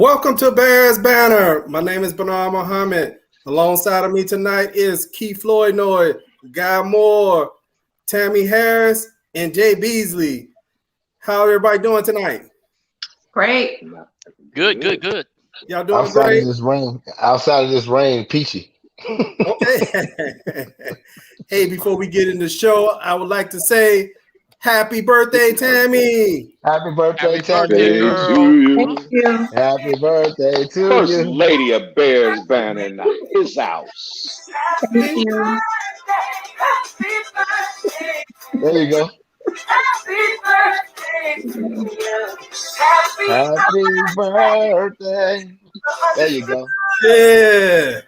Welcome to Bears Banner. My name is Bernard Muhammad. Alongside of me tonight is Flournoy, Guy Moore, Tammy Harris, and Jaye Beasley. How everybody doing tonight? Great. Good. Y'all doing great? Outside of this rain, peachy. Okay. Hey, before we get into the show, I would like to say happy birthday, Tammy. Happy birthday, Tammy. To you. Thank you. Happy birthday to First you. lady of Bears Banner in his house. Thank you. There you go. Happy birthday. There you go. Yeah.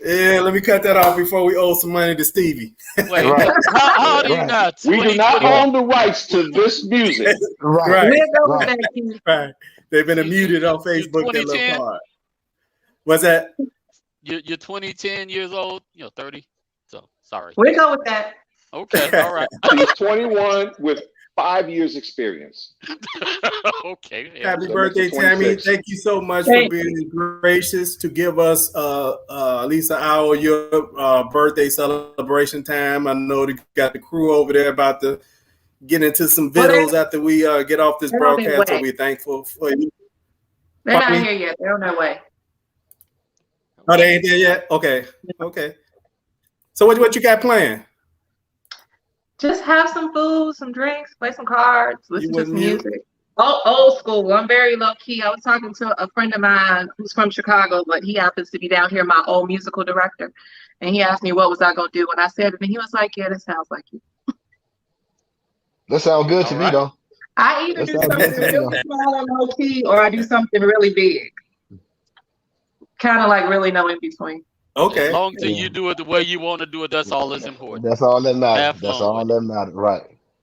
Yeah, let me cut that off before we owe some money to Stevie. Wait, Right. how do you not? We do not own the rights to this music. Right. We'll go with Right. that, Keith. Right. They've been muted on Facebook. That little 2010? part. What's that? You're 10 years old. 30. So sorry. We'll go with that. Okay, all right. He's 21 with 5 years experience. Okay. Yeah. Happy So birthday, makes it Tammy. 26. Thank you so much for Thank being gracious to give us at least an hour of your birthday celebration time. I know you got the crew over there about to get into some videos after we get off this They're on their broadcast, so way. we're thankful for you. They're not Pardon me? here yet. They're on their way. Oh, they ain't there yet? Okay. So what you got planned? Just have some food, some drinks, play some cards, listen to with some mute? music. Oh, old school. I'm very low key. I was talking to a friend of mine who's from Chicago, but he happens to be down here, my old musical director. And he asked me what was I gonna do, and I said it, and he was like, "Yeah, that sounds like you." That sounds good to All me, right. though. I either That do sounds something good to me, though. really small and low key, or I do something really big. Kind of like really no in between. Okay. As long as Yeah. you do it the way you want to do it, that's all that's important. That's all that matters. Have That's fun all with that matters.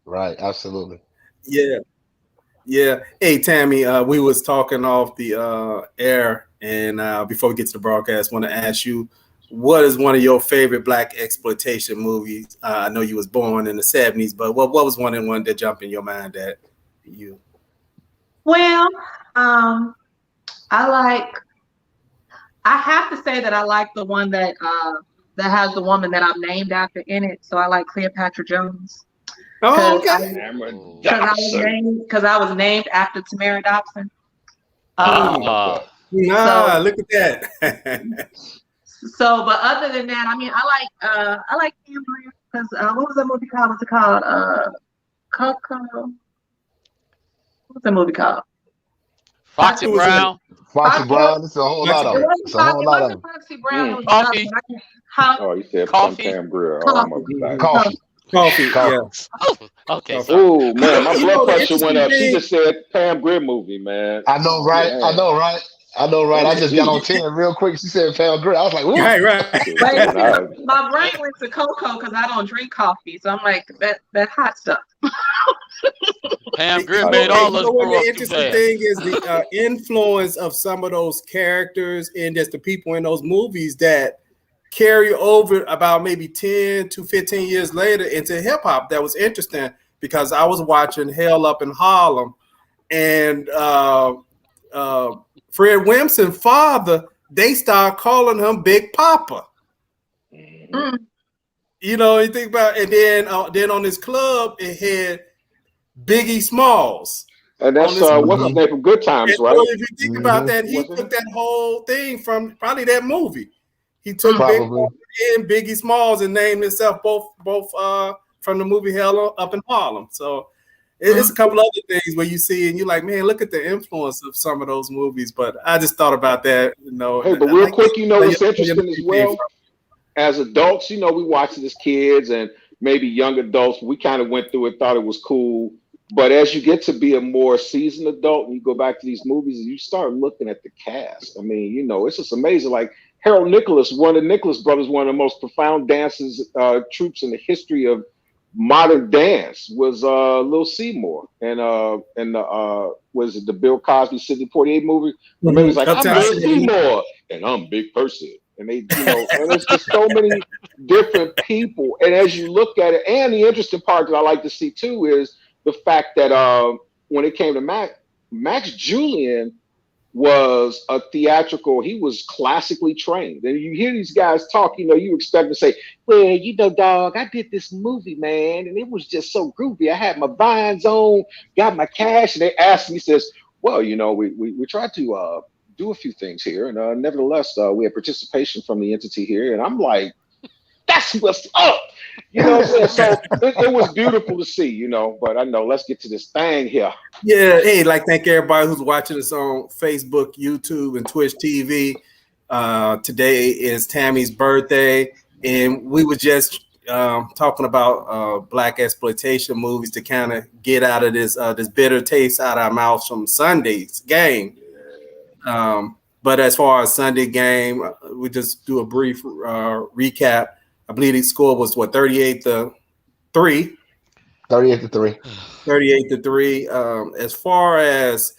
Right. Absolutely. Yeah. Hey, Tammy, we was talking off the air, and before we get to the broadcast, want to ask you, what is one of your favorite black exploitation movies? I know you was born in the 70s, but what was one that jumped in your mind that you? Well, I have to say that I like the one that has the woman that I'm named after in it. So I like Cleopatra Jones. Oh, okay. Because I was named after Tamara Dobson. Look at that. So, but other than that, I mean, I like Pam Grier because what was that movie called? What's it called? Coco. What's that movie called? Foxy Brown. Foxy Brown. It's a whole lot of It them. wasn't It's a whole lot of them. Foxy Brown. It was Coffee. Oh, you said Coffee. Pam Grier. Coffee. Coffee. Yeah. Oh, okay. Coffee. Sorry. Oh man, my You blood know, the pressure went interesting up. She thing- just said Pam Grier movie, man. I know, right? Yeah. I know, right? I just got on 10 real quick. She said Pam Grier. I was like, ooh. Right. My brain went to cocoa because I don't drink coffee, so I'm like that hot stuff. Pam Grier made all us what grow the up too interesting fast. thing is the influence of some of those characters and just the people in those movies that carry over about maybe 10 to 15 years later into hip hop. That was interesting because I was watching Hell Up in Harlem, and Fred Williamson's father, they start calling him Big Papa. Mm. You know, you think about it, and then on this club it had Biggie Smalls. And that's what's his name from Good Times, And right? so if you think about that, he Wasn't took it? that whole thing from probably that movie. He took Probably. Big Papa and Biggie Smalls and named himself both from the movie Hell Up in Harlem. So it's a couple other things where you see and you're like, man, look at the influence of some of those movies. But I just thought about that, you know. Hey, but real quick, you know what's interesting as well? As adults, you know, we watched it as kids and maybe young adults. We kind of went through it, thought it was cool. But as you get to be a more seasoned adult and you go back to these movies and you start looking at the cast, I mean, you know, it's just amazing. Like Harold Nicholas, one of the Nicholas brothers, one of the most profound dancers, troops in the history of modern dance was Lil Seymour and was it the Bill Cosby Sidney Poitier movie? Remember, he's like, I'm Lil Seymour and I'm Big Person. And they, you know, and there's just so many different people. And as you look at it, and the interesting part that I like to see too is the fact that when it came to Mac, Max Julian was a theatrical, he was classically trained. And you hear these guys talk, you expect to say, well, dog, I did this movie, man, and it was just so groovy. I had my vines on, got my cash, and they asked me, says, well, we tried to do a few things here, and nevertheless, we had participation from the entity here, and I'm like, that's what's up. You know what I'm saying? So it was beautiful to see, but I know, let's get to this thing here. Yeah, hey, thank everybody who's watching us on Facebook, YouTube, and Twitch TV. Today is Tammy's birthday, and we were just talking about black exploitation movies to kind of get out of this bitter taste out of our mouths from Sunday's game. But as far as Sunday game, we just do a brief recap. I believe the score was 38-3. 38-3. 38-3. As far as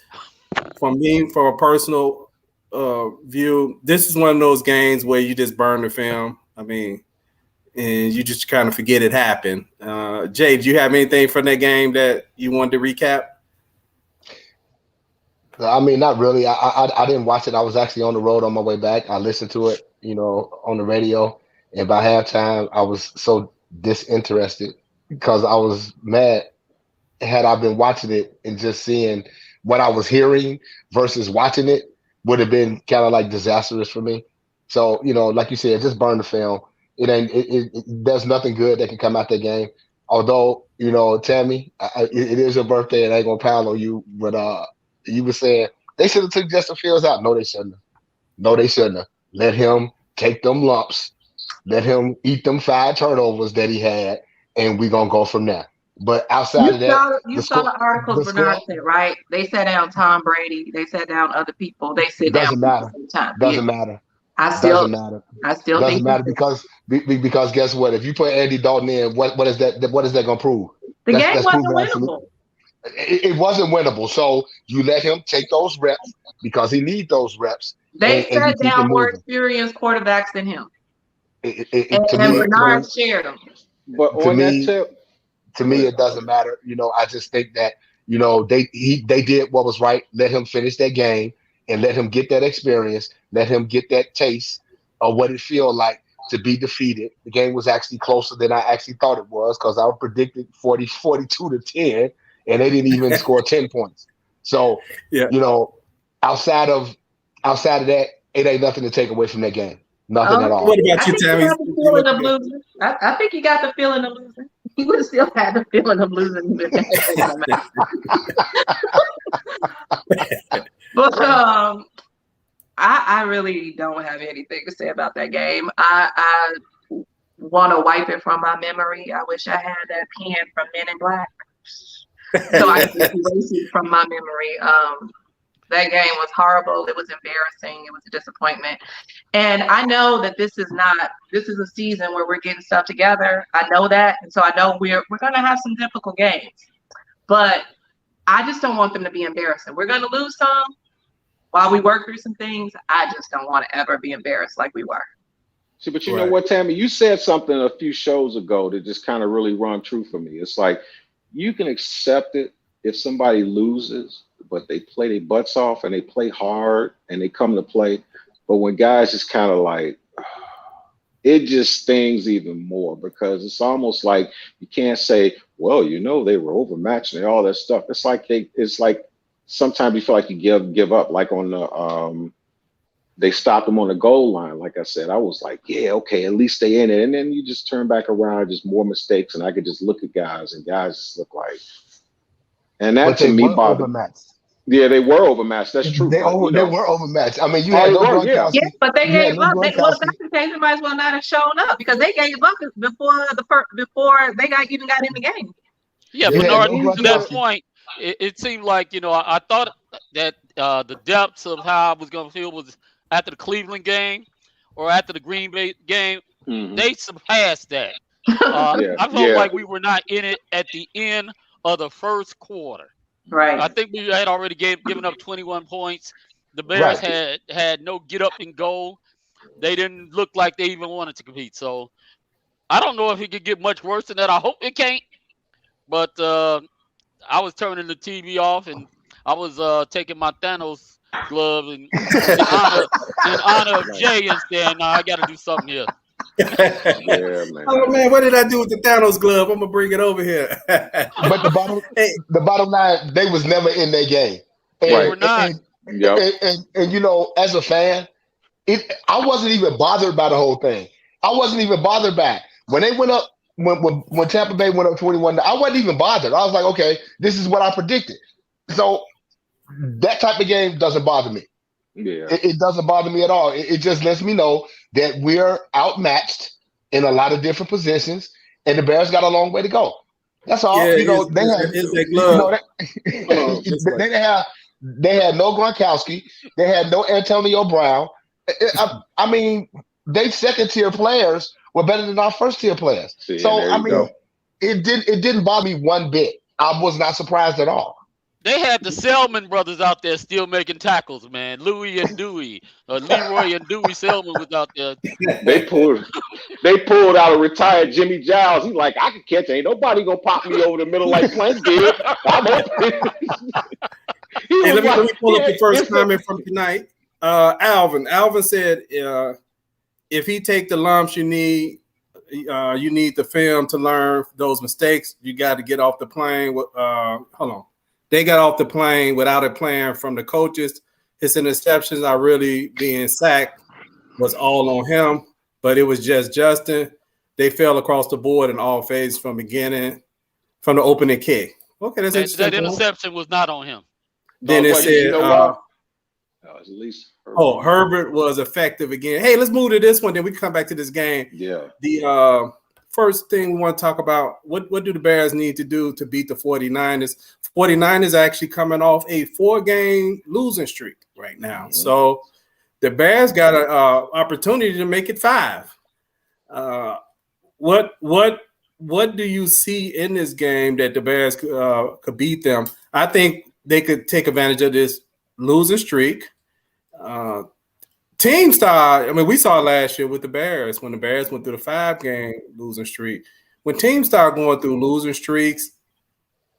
from a personal view, this is one of those games where you just burn the film. I mean, and you just kind of forget it happened. Jay, do you have anything from that game that you wanted to recap? I mean, not really. I didn't watch it. I was actually on the road on my way back. I listened to it, on the radio. And by halftime, I was so disinterested because I was mad. Had I been watching it and just seeing what I was hearing versus watching it would have been kind of like disastrous for me. So, like you said, just burn the film. There's nothing good that can come out that game. Although, Tammy, it is your birthday and I ain't gonna pound on you, but you were saying they should have took Justin Fields out. No, they shouldn't have. Let him take them lumps. Let him eat them 5 turnovers that he had, and we're going to go from there. But outside of that, you saw the articles Bernard said, right? They sat down Tom Brady. They sat down other people. They sit down. Doesn't matter. I still doesn't matter because guess what? If you put Andy Dalton in, what is that? What is that going to prove? The game wasn't winnable. It wasn't winnable. So you let him take those reps because he needs those reps. They sat down more experienced quarterbacks than him. And Bernard shared them. But to me, it doesn't matter. I just think that they did what was right. Let him finish that game and let him get that experience. Let him get that taste of what it feels like to be defeated. The game was actually closer than I actually thought it was because I predicted 42-10, and they didn't even score 10 points. So outside of that, it ain't nothing to take away from that game. Nothing at all. What about you, Tammy? I think he got the feeling of losing. He would have still had the feeling of losing. But I really don't have anything to say about that game. I want to wipe it from my memory. I wish I had that pen from Men in Black, so I could erase it from my memory. That game was horrible. It was embarrassing. It was a disappointment. And I know that this is a season where we're getting stuff together. I know that. And so I know we're going to have some difficult games. But I just don't want them to be embarrassing. We're going to lose some while we work through some things. I just don't want to ever be embarrassed like we were. See, but you know what, Tammy? You said something a few shows ago that just kind of really rung true for me. It's like you can accept it if somebody loses, but they play their butts off and they play hard and they come to play. But when guys just kind of like, it just stings even more because it's almost like you can't say, well, they were overmatched and all that stuff. It's like sometimes you feel like you give up, like on the they stopped them on the goal line. Like I said, I was like, yeah, okay, at least stay in it. And then you just turn back around, just more mistakes, and I could just look at guys, and guys just look like, and that to me bothered. Yeah, they were overmatched. That's true. They were overmatched. I mean, you had no Gronkowski. Yeah, but they gave up. That's the case. They might as well not have shown up because they gave up before they even got in the game. Yeah, Bernard, to that point, it seemed like I thought that the depths of how I was going to feel was after the Cleveland game or after the Green Bay game. Mm-hmm. They surpassed that. I felt like we were not in it at the end of the first quarter. Right. I think we had already given up 21 points. The Bears had no get up and goal. They didn't look like they even wanted to compete. So I don't know if it could get much worse than that. I hope it can't. But I was turning the TV off, and I was taking my Thanos glove in honor of Jaye and saying, "No, I got to do something here." Yeah, man. Oh man, what did I do with the Thanos glove? I'm gonna bring it over here. But the bottom line, they was never in their game. They were not. And you know, as a fan, I wasn't even bothered by the whole thing. I wasn't even bothered by it. When they went up, when Tampa Bay went up 21, I wasn't even bothered. I was like, okay, this is what I predicted. So that type of game doesn't bother me. Yeah, it doesn't bother me at all. It just lets me know that we're outmatched in a lot of different positions, and the Bears got a long way to go. That's all. Yeah, you know, they had no Gronkowski. They had no Antonio Brown. I mean, they second-tier players were better than our first-tier players. It didn't bother me one bit. I was not surprised at all. They had the Selman brothers out there still making tackles, man. Louis and Dewey, Leroy and Dewey Selman was out there. They pulled out a retired Jimmy Giles. He's like, I can catch. Ain't nobody gonna pop me over the middle like Plant did. I'm open. Hey, let me pull up the first comment from tonight. Alvin said, if he take the lumps you need the film to learn those mistakes. You got to get off the plane. Hold on. They got off the plane without a plan from the coaches. His interceptions are really being sacked was all on him, but it was just Justin. They fell across the board in all phases from the opening kick. Okay, that's interesting. That interception was not on him. Then it said, at least Herbert was effective again. Hey, let's move to this one, then we can come back to this game. Yeah. The first thing we want to talk about, what do the Bears need to do to beat the 49ers? 49ers actually coming off a 4-game losing streak right now. Mm-hmm. So the Bears got an opportunity to make it 5. What do you see in this game that the Bears could beat them? I think they could take advantage of this losing streak. Team style, I mean, we saw last year with the Bears when the Bears went through the 5-game losing streak. When teams start going through losing streaks,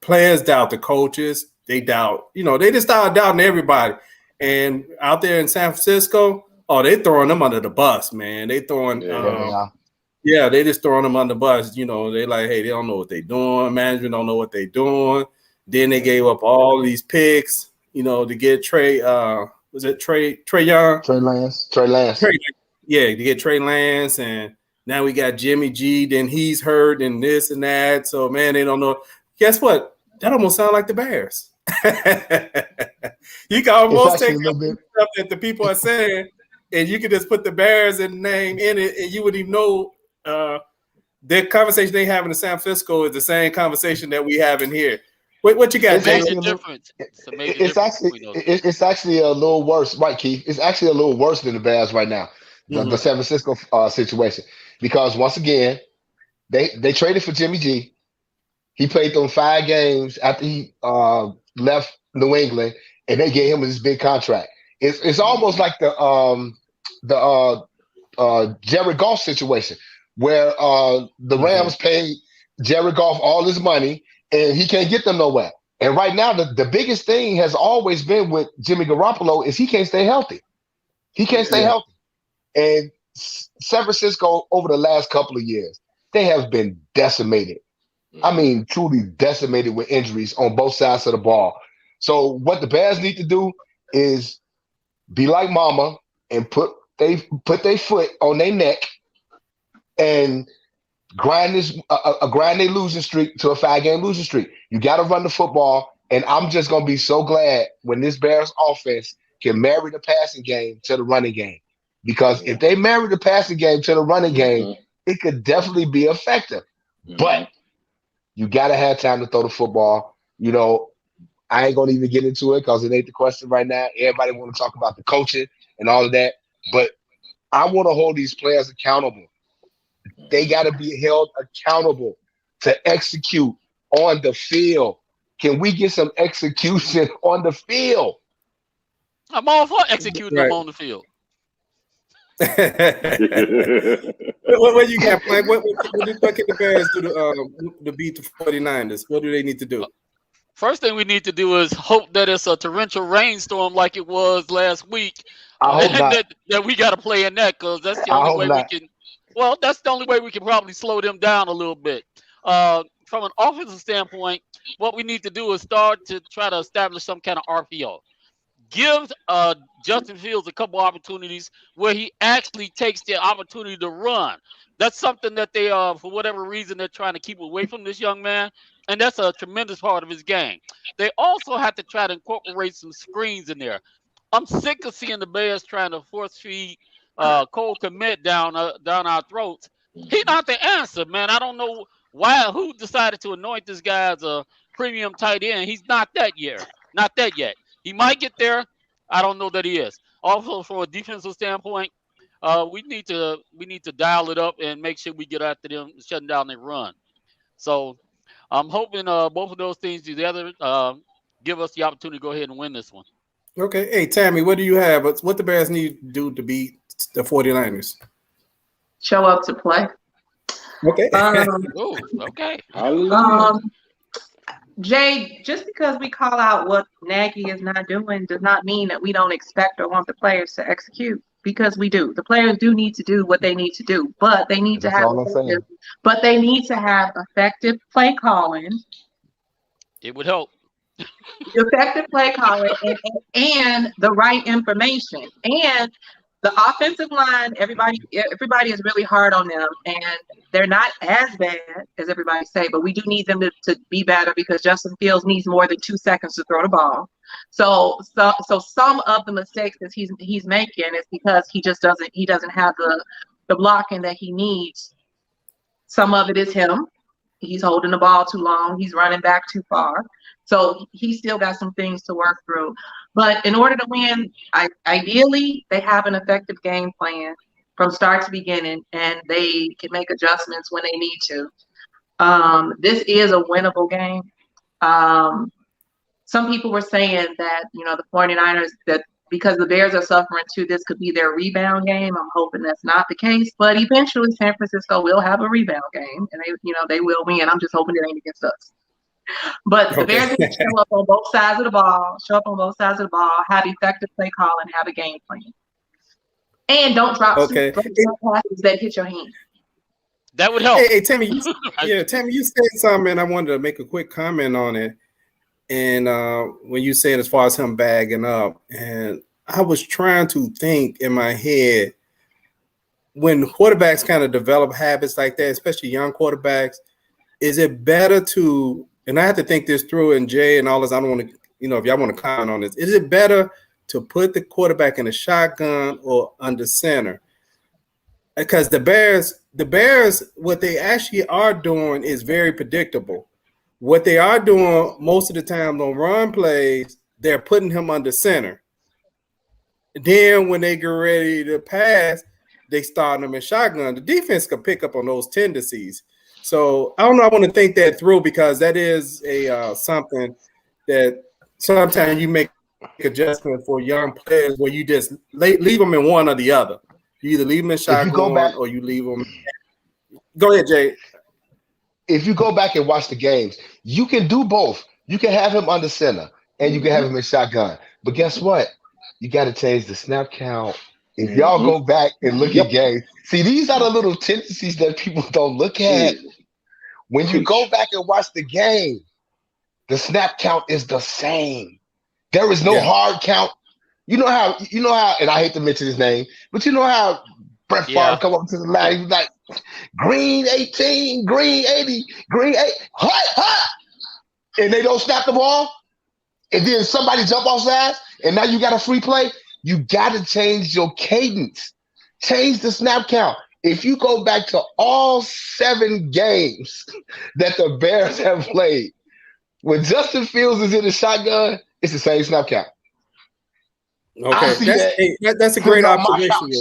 players doubt the coaches. They doubt, they just start doubting everybody. And out there in San Francisco, they throwing them under the bus, man. They throwing, they just throwing them under the bus. They like, hey, they don't know what they're doing. Management don't know what they're doing. Then they gave up all these picks, to get Trey. Was it Trey Young? Trey Lance. To get Trey Lance, and now we got Jimmy G. Then he's hurt, and this and that. So man, they don't know. Guess what? That almost sounds like the Bears. You can almost take up the stuff that the people are saying, and you can just put the Bears and name in it, and you wouldn't even know the conversation they have in San Francisco is the same conversation that we have in here. What you got? It's actually a little worse, right, Keith? It's actually a little worse than the Bears right now, the San Francisco situation, because once again, they traded for Jimmy G. He played them 5 games after he left New England, and they gave him this big contract. It's almost like the Jared Goff situation, where the Rams paid Jared Goff all his money, and he can't get them nowhere. And right now, the biggest thing has always been with Jimmy Garoppolo is he can't stay healthy. He can't stay healthy. And San Francisco, over the last couple of years, they have been decimated. I mean, truly decimated with injuries on both sides of the ball. So what the Bears need to do is be like mama and put their foot on their neck and grind their losing streak to a 5-game losing streak. You got to run the football, and I'm just going to be so glad when this Bears offense can marry the passing game to the running game. Because if they marry the passing game to the running game, it could definitely be effective. But you got to have time to throw the football. I ain't going to even get into it because it ain't the question right now. Everybody want to talk about the coaching and all of that. But I want to hold these players accountable. They got to be held accountable to execute on the field. Can we get some execution on the field? I'm all for executing them on the field. What you got, Mike? What can the Bears do to beat the 49ers? What do they need to do? First thing we need to do is hope that it's a torrential rainstorm like it was last week. I hope not. that we got to play in that, because that's the I only hope way not. we can. Well, that's the only way we can probably slow them down a little bit. From an offensive standpoint, what we need to do is start to try to establish some kind of RPO. Give Justin Fields a couple opportunities where he actually takes the opportunity to run. That's something that they, for whatever reason, they're trying to keep away from this young man, and that's a tremendous part of his game. They also have to try to incorporate some screens in there. I'm sick of seeing the Bears trying to force feed Cole Kmet down our throats. He's not the answer, man. I don't know who decided to anoint this guy as a premium tight end. He's not that yet. Not that yet. He might get there. I don't know that he is. Also, from a defensive standpoint, we need to dial it up and make sure we get after them, shutting down their run. So I'm hoping both of those things together give us the opportunity to go ahead and win this one. Okay. Hey, Tammy, what do you have? What the Bears need to do to beat the 49ers? Show up to play. Okay. Ooh, okay. Jay, just because we call out what Nagy is not doing does not mean that we don't expect or want the players to execute, because we do. The players do need to do what they need to do, but they need to have effective play calling. It would help. Effective play calling and the right information. And the offensive line, everybody is really hard on them, and they're not as bad as everybody say, but we do need them to be better, because Justin Fields needs more than 2 seconds to throw the ball. So some of the mistakes that he's making is because he doesn't have the blocking that he needs. Some of it is him. He's holding the ball too long. He's running back too far. So he's still got some things to work through. But in order to win, ideally, they have an effective game plan from start to beginning, and they can make adjustments when they need to. This is a winnable game. Some people were saying that, the 49ers, that because the Bears are suffering too, this could be their rebound game. I'm hoping that's not the case. But eventually, San Francisco will have a rebound game, and they will win. I'm just hoping it ain't against us. But the Bears need to show up on both sides of the ball, have effective play calling, have a game plan. And don't drop passes that hit your hand. That would help. Hey, Tammy, Tammy, you said something, and I wanted to make a quick comment on it. And when you said as far as him bagging up, and I was trying to think in my head, when quarterbacks kind of develop habits like that, especially young quarterbacks, is it better to, and I have to think this through, and Jay and all this, I don't want to, if y'all want to comment on this, is it better to put the quarterback in a shotgun or under center? Because the Bears, what they actually are doing is very predictable. What they are doing most of the time on run plays, they're putting him under center. Then when they get ready to pass, they start him in shotgun. The defense can pick up on those tendencies. So I don't know. I want to think that through, because that is a something that sometimes you make adjustment for young players where you just leave them in one or the other. You either leave them in shotgun or you leave them. Go ahead, Jay. If you go back and watch the games, you can do both. You can have him under center and you can have him in shotgun. But guess what? You got to change the snap count. If y'all go back and look at games, see, these are the little tendencies that people don't look at. When you go back and watch the game, the snap count is the same. There is no hard count. You know how, and I hate to mention his name, but you know how Brett Favre come up to the line, he's like, green 18, green 80, green 8, hot, and they don't snap the ball, and then somebody jump off sides, and now you got a free play. You got to change your cadence. Change the snap count. If you go back to all 7 games that the Bears have played, when Justin Fields is in the shotgun, it's the same snap count. Okay, that's a great observation.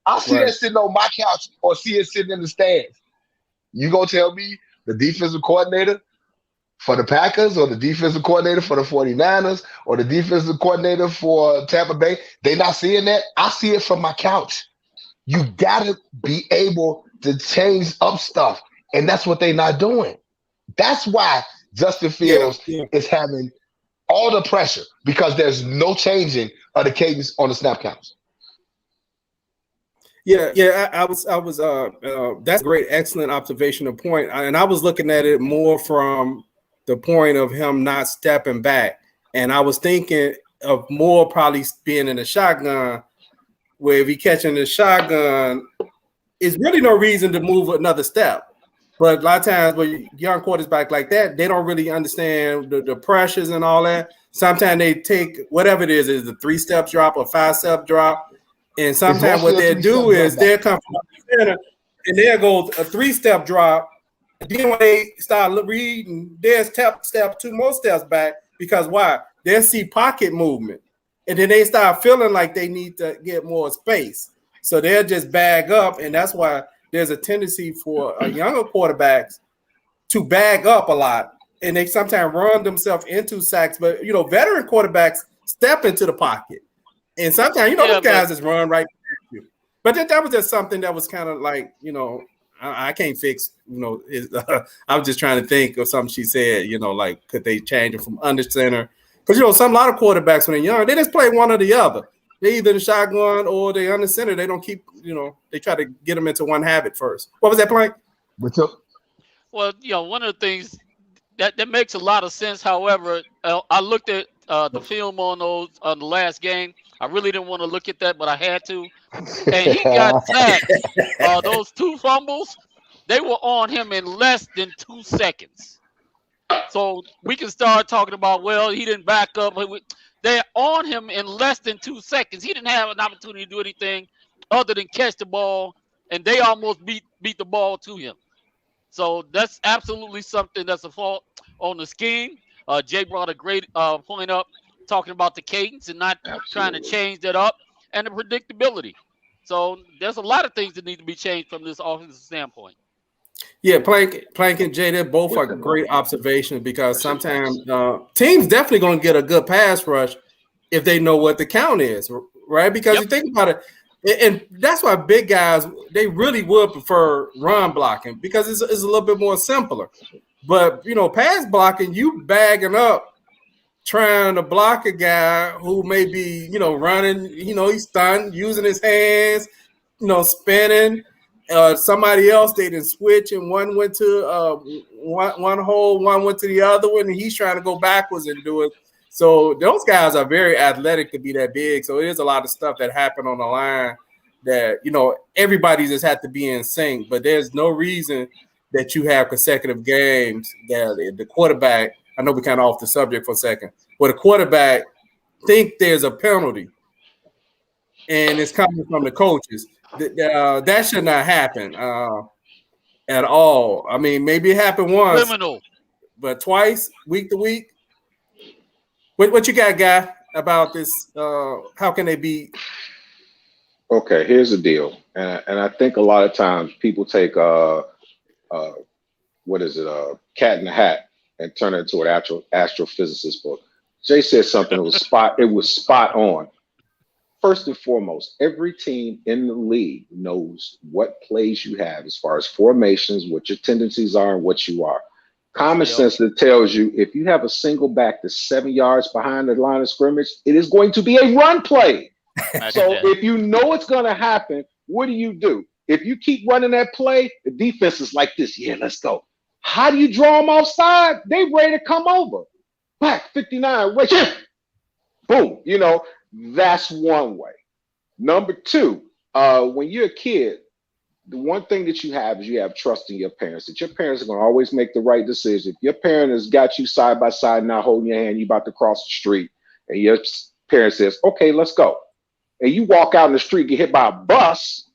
I see that sitting on my couch or see it sitting in the stands. You gonna tell me the defensive coordinator for the Packers or the defensive coordinator for the 49ers or the defensive coordinator for Tampa Bay, they not seeing that? I see it from my couch. You gotta be able to change up stuff, and that's what they're not doing. That's why Justin Fields is having all the pressure because there's no changing of the cadence on the snap counts. I was. That's a great, excellent observation and point. And I was looking at it more from the point of him not stepping back, and I was thinking of more probably being in the shotgun, where if he catching the shotgun, it's really no reason to move another step. But a lot of times with young quarterbacks like that, they don't really understand the pressures and all that. Sometimes they take whatever it is a 3-step drop or 5-step drop. And sometimes what they'll do is they'll come from the center and they'll go a 3-step drop. And then when they start reading, they'll step 2 more steps back because why? They'll see pocket movement. And then they start feeling like they need to get more space. So they'll just bag up. And that's why there's a tendency for younger quarterbacks to bag up a lot. And they sometimes run themselves into sacks. But, veteran quarterbacks step into the pocket. And sometimes, those guys just run right past you. But that was just something that was kind of like, I can't fix, I was just trying to think of something she said, like, could they change it from under center? Because, a lot of quarterbacks when they're young, they just play one or the other. They either in the shotgun or they under center. They don't keep, they try to get them into one habit first. What was that, Plank? Well, one of the things that makes a lot of sense. However, I looked at the film on the last game. I really didn't want to look at that, but I had to. And he got sacked. Those 2 fumbles, they were on him in less than 2 seconds. So we can start talking about, well, he didn't back up. They're on him in less than 2 seconds. He didn't have an opportunity to do anything other than catch the ball, and they almost beat the ball to him. So that's absolutely something that's a fault on the scheme. Jay brought a great point up, talking about the cadence and not trying to change that up, and the predictability. So there's a lot of things that need to be changed from this offensive standpoint. Yeah, Plank and Jay, they're both are great observations because sometimes teams definitely going to get a good pass rush if they know what the count is, right? Because you think about it, and that's why big guys, they really would prefer run blocking because it's a little bit more simpler. But, pass blocking, you bagging up, trying to block a guy who may be, running, he's stunned, using his hands, spinning. Somebody else, they didn't switch, and one went to one hole, one went to the other one, and he's trying to go backwards and do it. So those guys are very athletic to be that big. So it is a lot of stuff that happened on the line that, everybody just had to be in sync. But there's no reason that you have consecutive games that the quarterback, I know we're kind of off the subject for a second, but the quarterback think there's a penalty and it's coming from the coaches. That should not happen at all. I mean, maybe it happened once, Criminal. But twice, week to week. What you got, Guy, about this? How can they be? Okay, here's the deal, and I think a lot of times people take cat in the hat and turn it into an actual astrophysicist book. Jay said something that was spot on. First and foremost, every team in the league knows what plays you have as far as formations, what your tendencies are, and what you are. Common sense that tells you if you have a single back that's 7 yards behind the line of scrimmage, it is going to be a run play. So if you know it's going to happen, what do? If you keep running that play, the defense is like this. Yeah, let's go. How do you draw them offside? They ready to come over. Back 59, right here. Boom. That's one way. Number 2, when you're a kid, the one thing that you have is you have trust in your parents, that your parents are going to always make the right decision. If your parent has got you side by side, now holding your hand, you about to cross the street, and your parent says, okay, let's go. And you walk out in the street, get hit by a bus,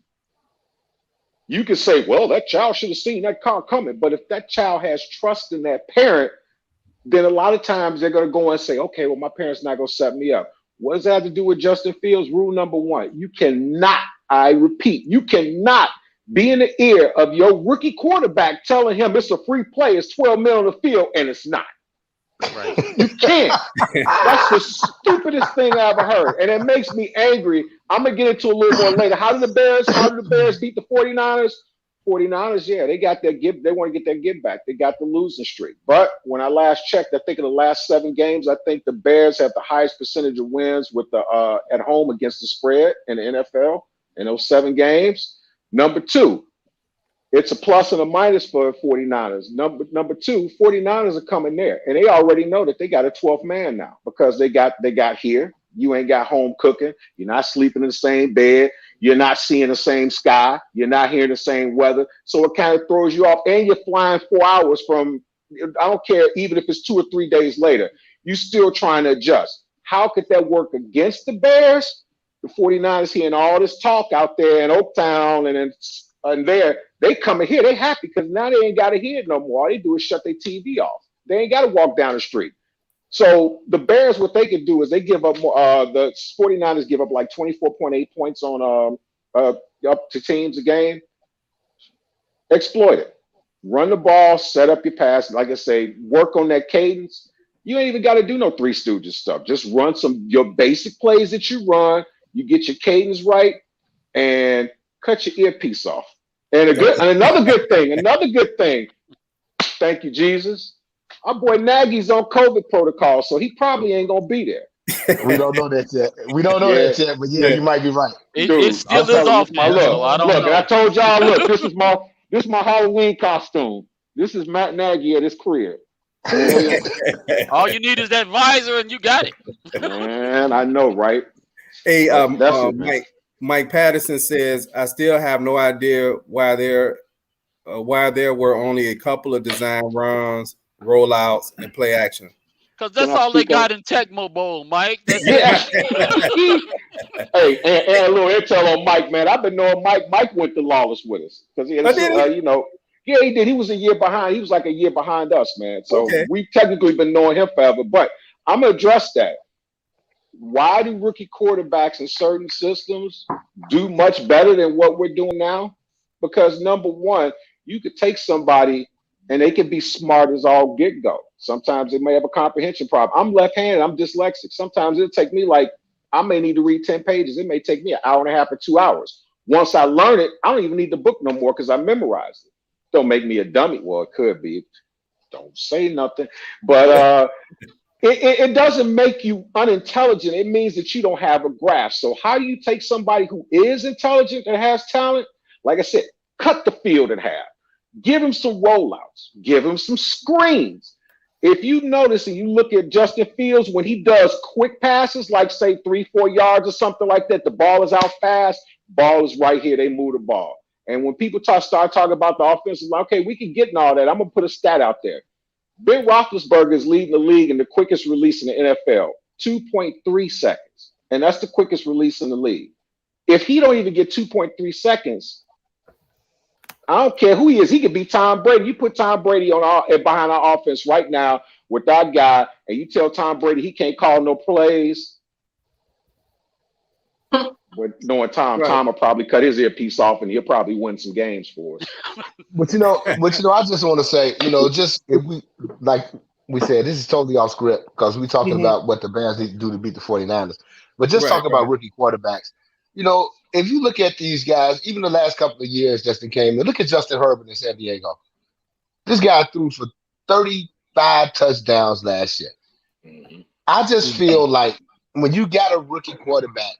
you can say, well, that child should have seen that car coming. But if that child has trust in that parent, then a lot of times they're going to go and say, okay, well, my parent's not going to set me up. What does that have to do with Justin Fields? Rule number 1, you cannot, I repeat, you cannot be in the ear of your rookie quarterback telling him it's a free play, it's 12 mil on the field, and it's not. Right. You can't. That's the stupidest thing I ever heard. And it makes me angry. I'm going to get into a little more later. How did the Bears beat the 49ers? 49ers, yeah, they got their give. They want to get their give back. They got the losing streak. But when I last checked, I think in the last 7 games, I think the Bears have the highest percentage of wins with the at home against the spread in the NFL in those 7 games. Number 2, it's a plus and a minus for 49ers. Number 2, 49ers are coming there, and they already know that they got a 12th man now because they got here. You ain't got home cooking. You're not sleeping in the same bed. You're not seeing the same sky. You're not hearing the same weather. So it kind of throws you off. And you're flying 4 hours from, I don't care, even if it's 2 or 3 days later, you're still trying to adjust. How could that work against the Bears? The 49ers hearing all this talk out there in Oaktown and there, they come in here, they happy because now they ain't got to hear it no more. All they do is shut their TV off. They ain't got to walk down the street. So the Bears, what they could do is they give up more. The 49ers give up like 24.8 points on up to teams a game. Exploit it. Run the ball, set up your pass. Like I say, work on that cadence. You ain't even got to do no Three Stooges stuff. Just run your basic plays that you run. You get your cadence right and cut your earpiece off. And another good thing. Thank you, Jesus. Our boy Nagy's on COVID protocol, so he probably ain't gonna be there. We don't know that yet. But you might be right. It still is off there, so I don't know. And I told y'all, look, this is my Halloween costume. This is Matt Nagy at his crib. All you need is that visor, and you got it. Man, I know, right? Hey, Mike Patterson says, I still have no idea why there were only a couple of design runs, rollouts, and play action. Because that's all they got in Tecmo Bowl, Mike. That's Hey, and a little intel on Mike, man. I've been knowing Mike. Mike went to Lawless with us because he did. He was a year behind. He was like a year behind us, man. So we've technically been knowing him forever. But I'm gonna address that. Why do rookie quarterbacks in certain systems do much better than what we're doing now? Because number one, you could take somebody and they can be smart as all get-go. Sometimes they may have a comprehension problem. I'm left-handed. I'm dyslexic. Sometimes it'll take me I may need to read 10 pages. It may take me an hour and a half or 2 hours. Once I learn it, I don't even need the book no more because I memorized it. Don't make me a dummy. Well, it could be. Don't say nothing. But it doesn't make you unintelligent. It means that you don't have a grasp. So how do you take somebody who is intelligent and has talent? Like I said, cut the field in half. Give him some rollouts. Give him some screens. If you notice and you look at Justin Fields, when he does quick passes, like say 3-4 yards or something like that, the ball is out fast, ball is right here, they move the ball. And when people start talking about the offense, like, okay, we can get in all that. I'm going to put a stat out there. Ben Roethlisberger is leading the league in the quickest release in the NFL, 2.3 seconds. And that's the quickest release in the league. If he don't even get 2.3 seconds, I don't care who he is. He could be Tom Brady. You put Tom Brady behind our offense right now with that guy, and you tell Tom Brady he can't call no plays. But knowing Tom, right. Tom will probably cut his earpiece off, and he'll probably win some games for us. But I just want to say, just if we like we said, this is totally off script because we're talking about what the Bears need to do to beat the 49ers. But just talk about rookie quarterbacks. If you look at these guys, even the last couple of years Justin came in, look at Justin Herbert in San Diego. This guy threw for 35 touchdowns last year. Mm-hmm. I just feel like when you got a rookie quarterback,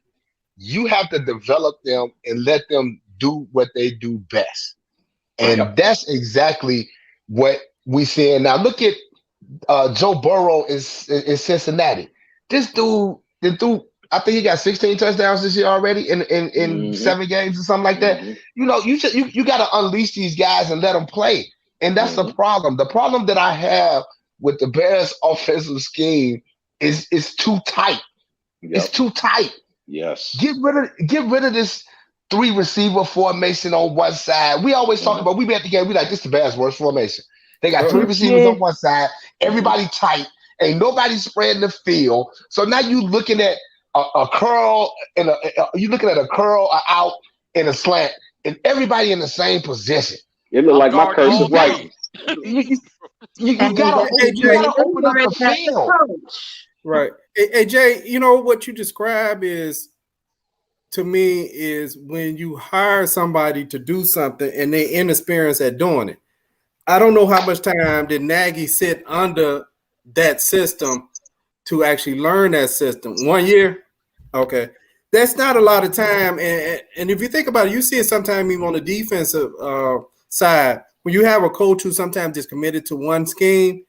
you have to develop them and let them do what they do best. And that's exactly what we see. Now look at Joe Burrow in Cincinnati. This dude I think he got 16 touchdowns this year already in 7 games or something like that. You got to unleash these guys and let them play. And that's the problem. The problem that I have with the Bears offensive scheme is too tight. Yep. It's too tight. Yes. Get rid of this 3 receiver formation on one side. We always talk about, we be at the game, we like, this is the Bears' worst formation. They got 3 receivers on one side, everybody tight, ain't nobody spreading the field. So now you looking at a curl and you're looking at a curl, a out, and a slant, and everybody in the same position. It look like my curse is right. You gotta open up the field. Right. Hey, Jay, what you describe is to me is when you hire somebody to do something and they're inexperienced at doing it. I don't know how much time did Nagy sit under that system to actually learn that system. 1 year? Okay. That's not a lot of time. And if you think about it, you see it sometimes even on the defensive side, when you have a coach who sometimes is committed to one scheme,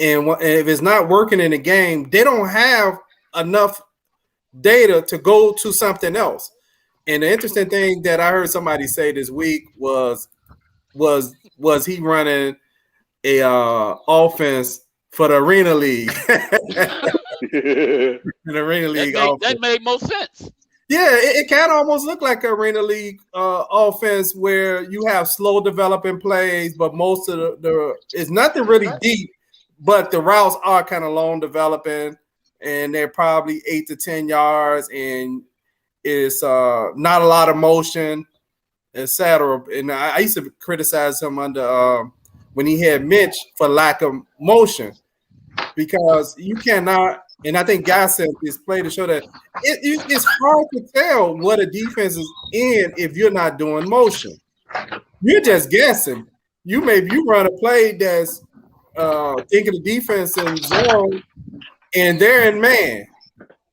and if it's not working in the game, they don't have enough data to go to something else. And the interesting thing that I heard somebody say this week was he running a offense for the Arena League? The Arena League that made more sense. Yeah, it kind of almost looked like an Arena League offense where you have slow developing plays, but most of the it's nothing really deep, but the routes are kind of long developing, and they're probably 8 to 10 yards, and it's not a lot of motion, etc. And I used to criticize him under when he had Mitch for lack of motion, because you cannot. And I think Guy sent this play to show that it's hard to tell what a defense is in if you're not doing motion. You're just guessing. You run a play that's thinking the defense in zone, and they're in man.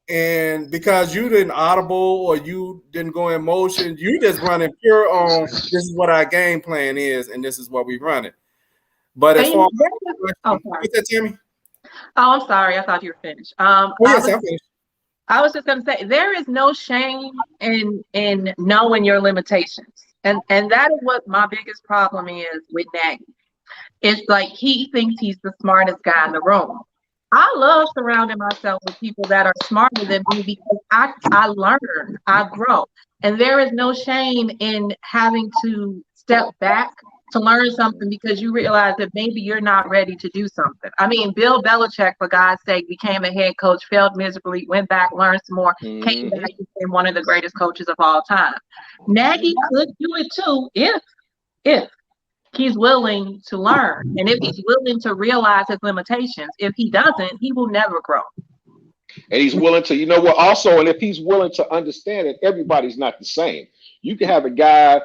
And because you didn't audible or you didn't go in motion, you just running pure on this is what our game plan is, and this is what we run it. But as far as what's that, Tammy? Oh, I'm sorry. I thought you were finished. I'm finished. I was just going to say there is no shame in knowing your limitations, and that is what my biggest problem is with Nagy. It's like he thinks he's the smartest guy in the room. I love surrounding myself with people that are smarter than me because I learn, I grow, and there is no shame in having to step back to learn something because you realize that maybe you're not ready to do something. I mean, Bill Belichick, for God's sake, became a head coach, failed miserably, went back, learned some more, came back, became one of the greatest coaches of all time. Nagy could do it too if he's willing to learn and if he's willing to realize his limitations. If he doesn't, he will never grow. And he's willing to, you know what, also, and if he's willing to understand that everybody's not the same. You can have a guy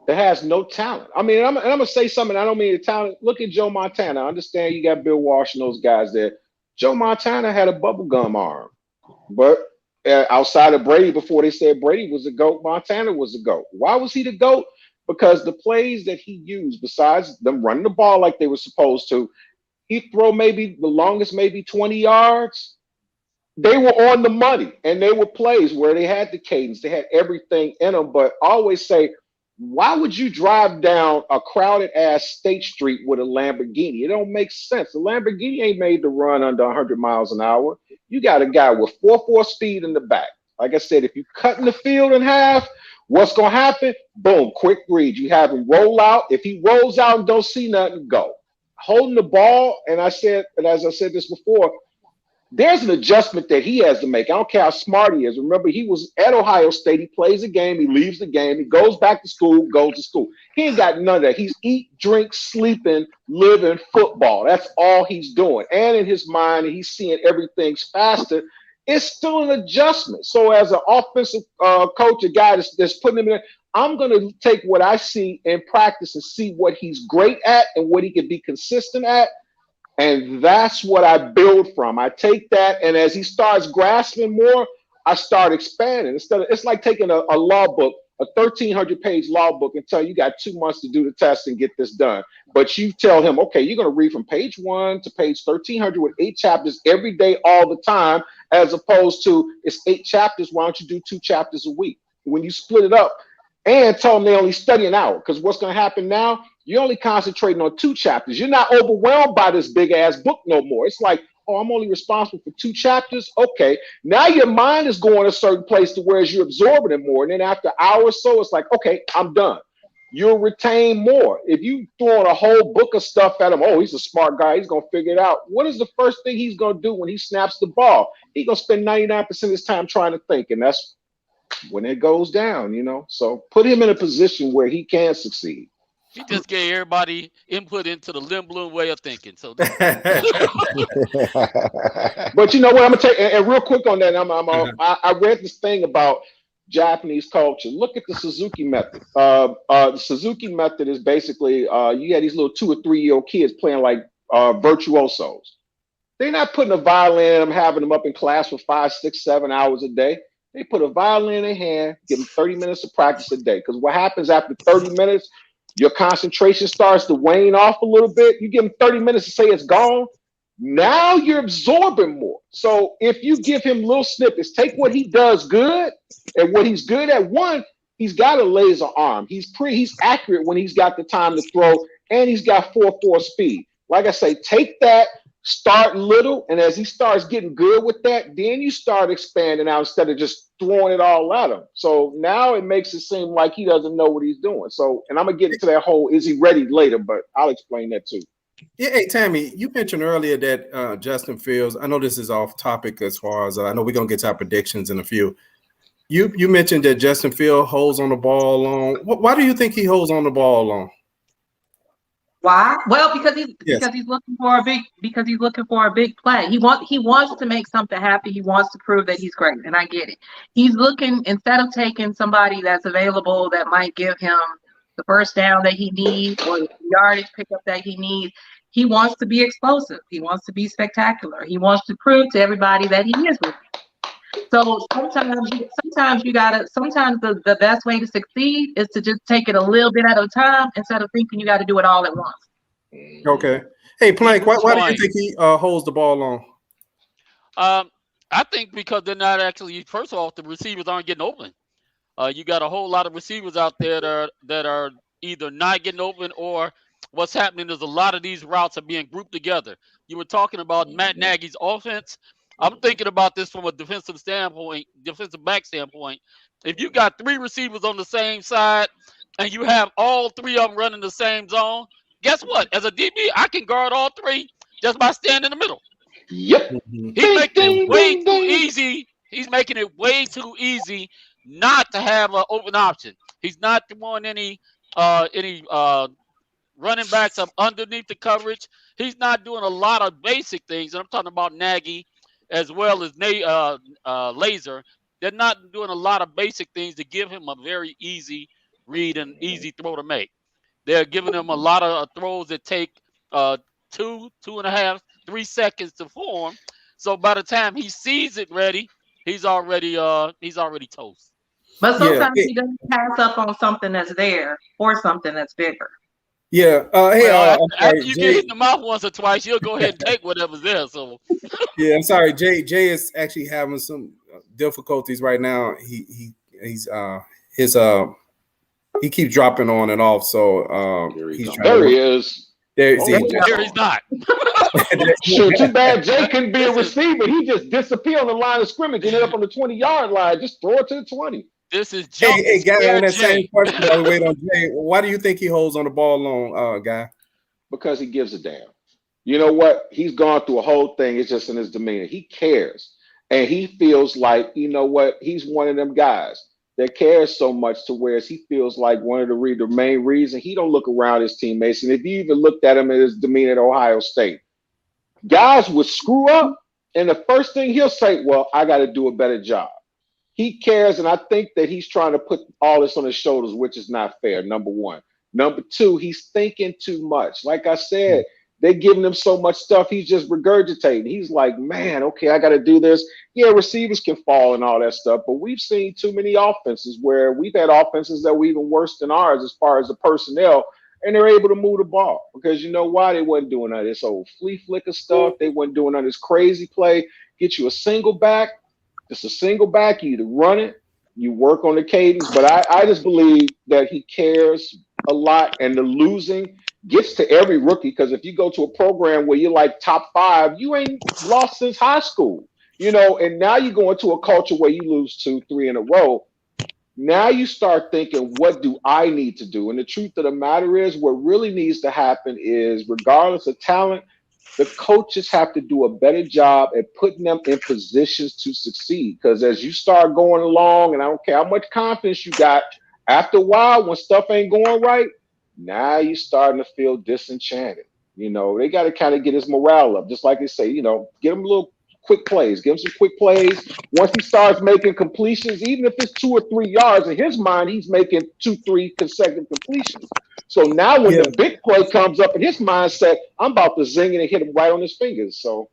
that has no talent. I mean, I'm going to say something. I don't mean the talent. Look at Joe Montana. I understand you got Bill Walsh and those guys there. Joe Montana had a bubblegum arm. But outside of Brady, before they said Brady was the GOAT, Montana was the GOAT. Why was he the GOAT? Because the plays that he used, besides them running the ball like they were supposed to, he'd throw maybe the longest, maybe 20 yards. They were on the money, and they were plays where they had the cadence. They had everything in them. But I always say, why would you drive down a crowded ass State Street with a Lamborghini? It don't make sense. The Lamborghini ain't made to run under 100 miles an hour. You got a guy with 4.4 speed in the back. Like I said, if you cutting the field in half, what's going to happen? Boom, quick read. You have him roll out. If he rolls out and don't see nothing, go. Holding the ball, and as I said this before, there's an adjustment that he has to make. I don't care how smart he is. Remember, he was at Ohio State. He plays a game. He leaves the game. He goes back to school, goes to school. He ain't got none of that. He's eat, drink, sleeping, living football. That's all he's doing. And in his mind, he's seeing everything's faster. It's still an adjustment. So as an offensive coach, a guy that's putting him in there, I'm going to take what I see in practice and see what he's great at and what he can be consistent at. And that's what I build from. I take that, and as he starts grasping more, I start expanding. It's like taking a law book, a 1,300-page law book, and tell you got 2 months to do the test and get this done. But you tell him, okay, you're going to read from page 1 to page 1,300 with 8 chapters every day, all the time, as opposed to it's 8 chapters. Why don't you do 2 chapters a week? When you split it up, and tell them they only study an hour, because what's going to happen now? You're only concentrating on 2 chapters. You're not overwhelmed by this big ass book no more. It's like, oh, I'm only responsible for 2 chapters. Okay. Now your mind is going a certain place to where you're absorbing it more. And then after an hour or so, it's like, okay, I'm done. You'll retain more. If you throw a whole book of stuff at him, oh, he's a smart guy, he's going to figure it out. What is the first thing he's going to do when he snaps the ball? He's going to spend 99% of his time trying to think. And that's when it goes down, you know. So put him in a position where he can succeed. He just gave everybody input into the Lynn Bloom way of thinking. So, but you know what? I'm gonna take and real quick on that. I read this thing about Japanese culture. Look at the Suzuki Method. The Suzuki Method is basically you had these little 2 or 3 year old kids playing like virtuosos. They're not putting a violin in them, having them up in class for 5, 6, 7 hours a day. They put a violin in their hand, give them 30 minutes of practice a day. Because what happens after 30 minutes, your concentration starts to wane off a little bit. You give them 30 minutes to say it's gone. Now you're absorbing more. So if you give him little snippets, take what he does good and what he's good at. One, he's got a laser arm. He's accurate when he's got the time to throw, and he's got 4.4 speed. Like I say, take that, start little, and as he starts getting good with that, then you start expanding out instead of just throwing it all at him. So now it makes it seem like he doesn't know what he's doing. So, and I'm gonna get into that whole is he ready later, but I'll explain that too. Yeah, hey Tammy, you mentioned earlier that Justin Fields. I know this is off topic as far as I know. We're gonna get to our predictions in a few. You mentioned that Justin Fields holds on the ball long. Why do you think he holds on the ball long? Why? Well, because he's looking for a big play. He wants to make something happen. He wants to prove that he's great, and I get it. He's looking, instead of taking somebody that's available that might give him the first down that he needs or the yardage pickup that he needs. He wants to be explosive. He wants to be spectacular. He wants to prove to everybody that he is with you. So sometimes the best way to succeed is to just take it a little bit at a time instead of thinking you got to do it all at once. Okay. Hey, Plank, why do you think he holds the ball long? I think because they're not actually, first of all, the receivers aren't getting open. You got a whole lot of receivers out there that are either not getting open, or what's happening is a lot of these routes are being grouped together. You were talking about Matt Nagy's offense. I'm thinking about this from a defensive back standpoint. If you got 3 receivers on the same side and you have all 3 of them running the same zone, guess what? As a DB, I can guard all 3 just by standing in the middle. Yep. He's making it way too easy. He's making it way too easy not to have an open option. He's not throwing any running backs up underneath the coverage. He's not doing a lot of basic things. And I'm talking about Nagy as well as Laser. They're not doing a lot of basic things to give him a very easy read and easy throw to make. They're giving him a lot of throws that take 2.5, 3 seconds to form. So by the time he sees it ready, he's already toast. But sometimes he doesn't pass up on something that's there or something that's bigger. Yeah. After you get hit in the mouth once or twice, you'll go ahead and take whatever's there. So. Yeah, I'm sorry. Jay is actually having some difficulties right now. He keeps dropping on and off. So he's trying. There he is. There he's not. Sure, too bad Jay couldn't be a receiver. He just disappeared on the line of scrimmage, ended up on the 20-yard line. Just throw it to the 20. This is Jay. Hey, guy, on that same question, while we wait on Jay, why do you think he holds on the ball long, guy? Because he gives a damn. You know what? He's gone through a whole thing. It's just in his demeanor. He cares. And he feels like, you know what? He's one of them guys that cares so much to where he feels like one of the main reason he don't look around his teammates. And if you even looked at him in his demeanor at Ohio State, guys would screw up. And the first thing he'll say, well, I got to do a better job. He cares, and I think that he's trying to put all this on his shoulders, which is not fair, number one. Number two, he's thinking too much. Like I said, they're giving him so much stuff, he's just regurgitating. He's like, man, okay, I got to do this. Yeah, receivers can fall and all that stuff, but we've seen too many offenses where we've had offenses that were even worse than ours as far as the personnel, and they're able to move the ball. Because you know why? They wasn't doing none of this old flea flicker stuff. They wasn't doing none of this crazy play. Get you a single back. It's a single back. You either run it, you work on the cadence. But I just believe that he cares a lot, and the losing gets to every rookie. Because if you go to a program where you're like top 5, you ain't lost since high school, you know. And now you go into a culture where you lose 2, 3 in a row. Now you start thinking, what do I need to do? And the truth of the matter is, what really needs to happen is, regardless of talent, the coaches have to do a better job at putting them in positions to succeed. Because as you start going along, and I don't care how much confidence you got, after a while, when stuff ain't going right, now you're starting to feel disenchanted. You know, they got to kind of get his morale up. Just like they say, you know, get him a little quick plays. Give him some quick plays. Once he starts making completions, even if it's 2 or 3 yards, in his mind, he's making 2-3 consecutive completions. So now when the big play comes up in his mindset, I'm about to zing it and hit him right on his fingers. So,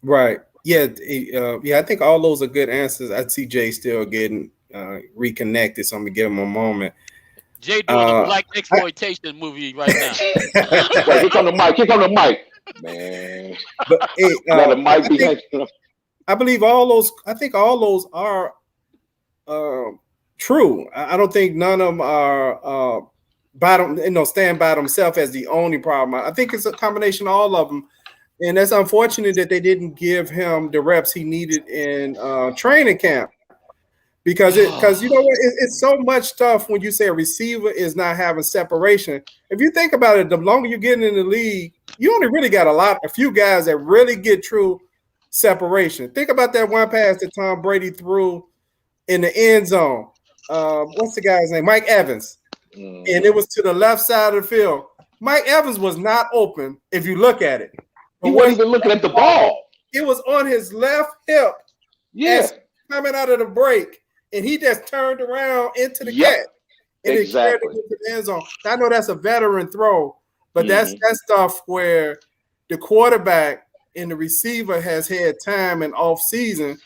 Right. Yeah. I think all those are good answers. I see Jay still getting reconnected, so I'm going to give him a moment. Jay doing a black exploitation movie right now. Wait, here come the mic. Here come the mic. Man. But the mic be hanging. I believe all those. I think all those are true. I don't think none of them are stand by themselves as the only problem. I think it's a combination of all of them, and that's unfortunate that they didn't give him the reps he needed in training camp. Because you know what, it's so much stuff when you say a receiver is not having separation. If you think about it, the longer you're getting in the league, you only really got a few guys that really get true separation. Think about that one pass that Tom Brady threw in the end zone. What's the guy's name? Mike Evans. And it was to the left side of the field. Mike Evans was not open if you look at it. He wasn't even looking at the ball. It was on his left hip. Yeah. Coming out of the break. And he just turned around into the catch. And exactly. It into the end zone. I know that's a veteran throw, but that's stuff where the quarterback and the receiver has had time in off season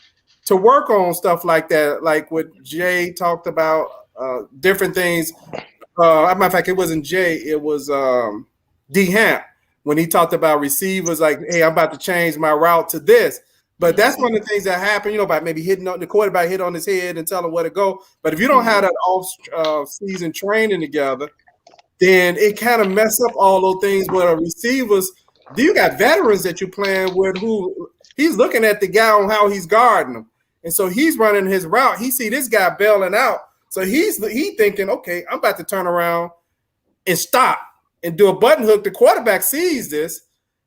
to work on stuff like that, like what Jay talked about, different things. Matter of fact, it wasn't Jay, it was D Hamp when he talked about receivers like, hey, I'm about to change my route to this. But that's one of the things that happen, by maybe hitting on the quarterback, hit on his head and tell him where to go. But if you don't have that off-season training together, then it kind of mess up all those things where receivers, you got veterans that you're playing with who he's looking at the guy on how he's guarding him. And so he's running his route. He see this guy bailing out. So he's thinking, okay, I'm about to turn around and stop and do a button hook. The quarterback sees this.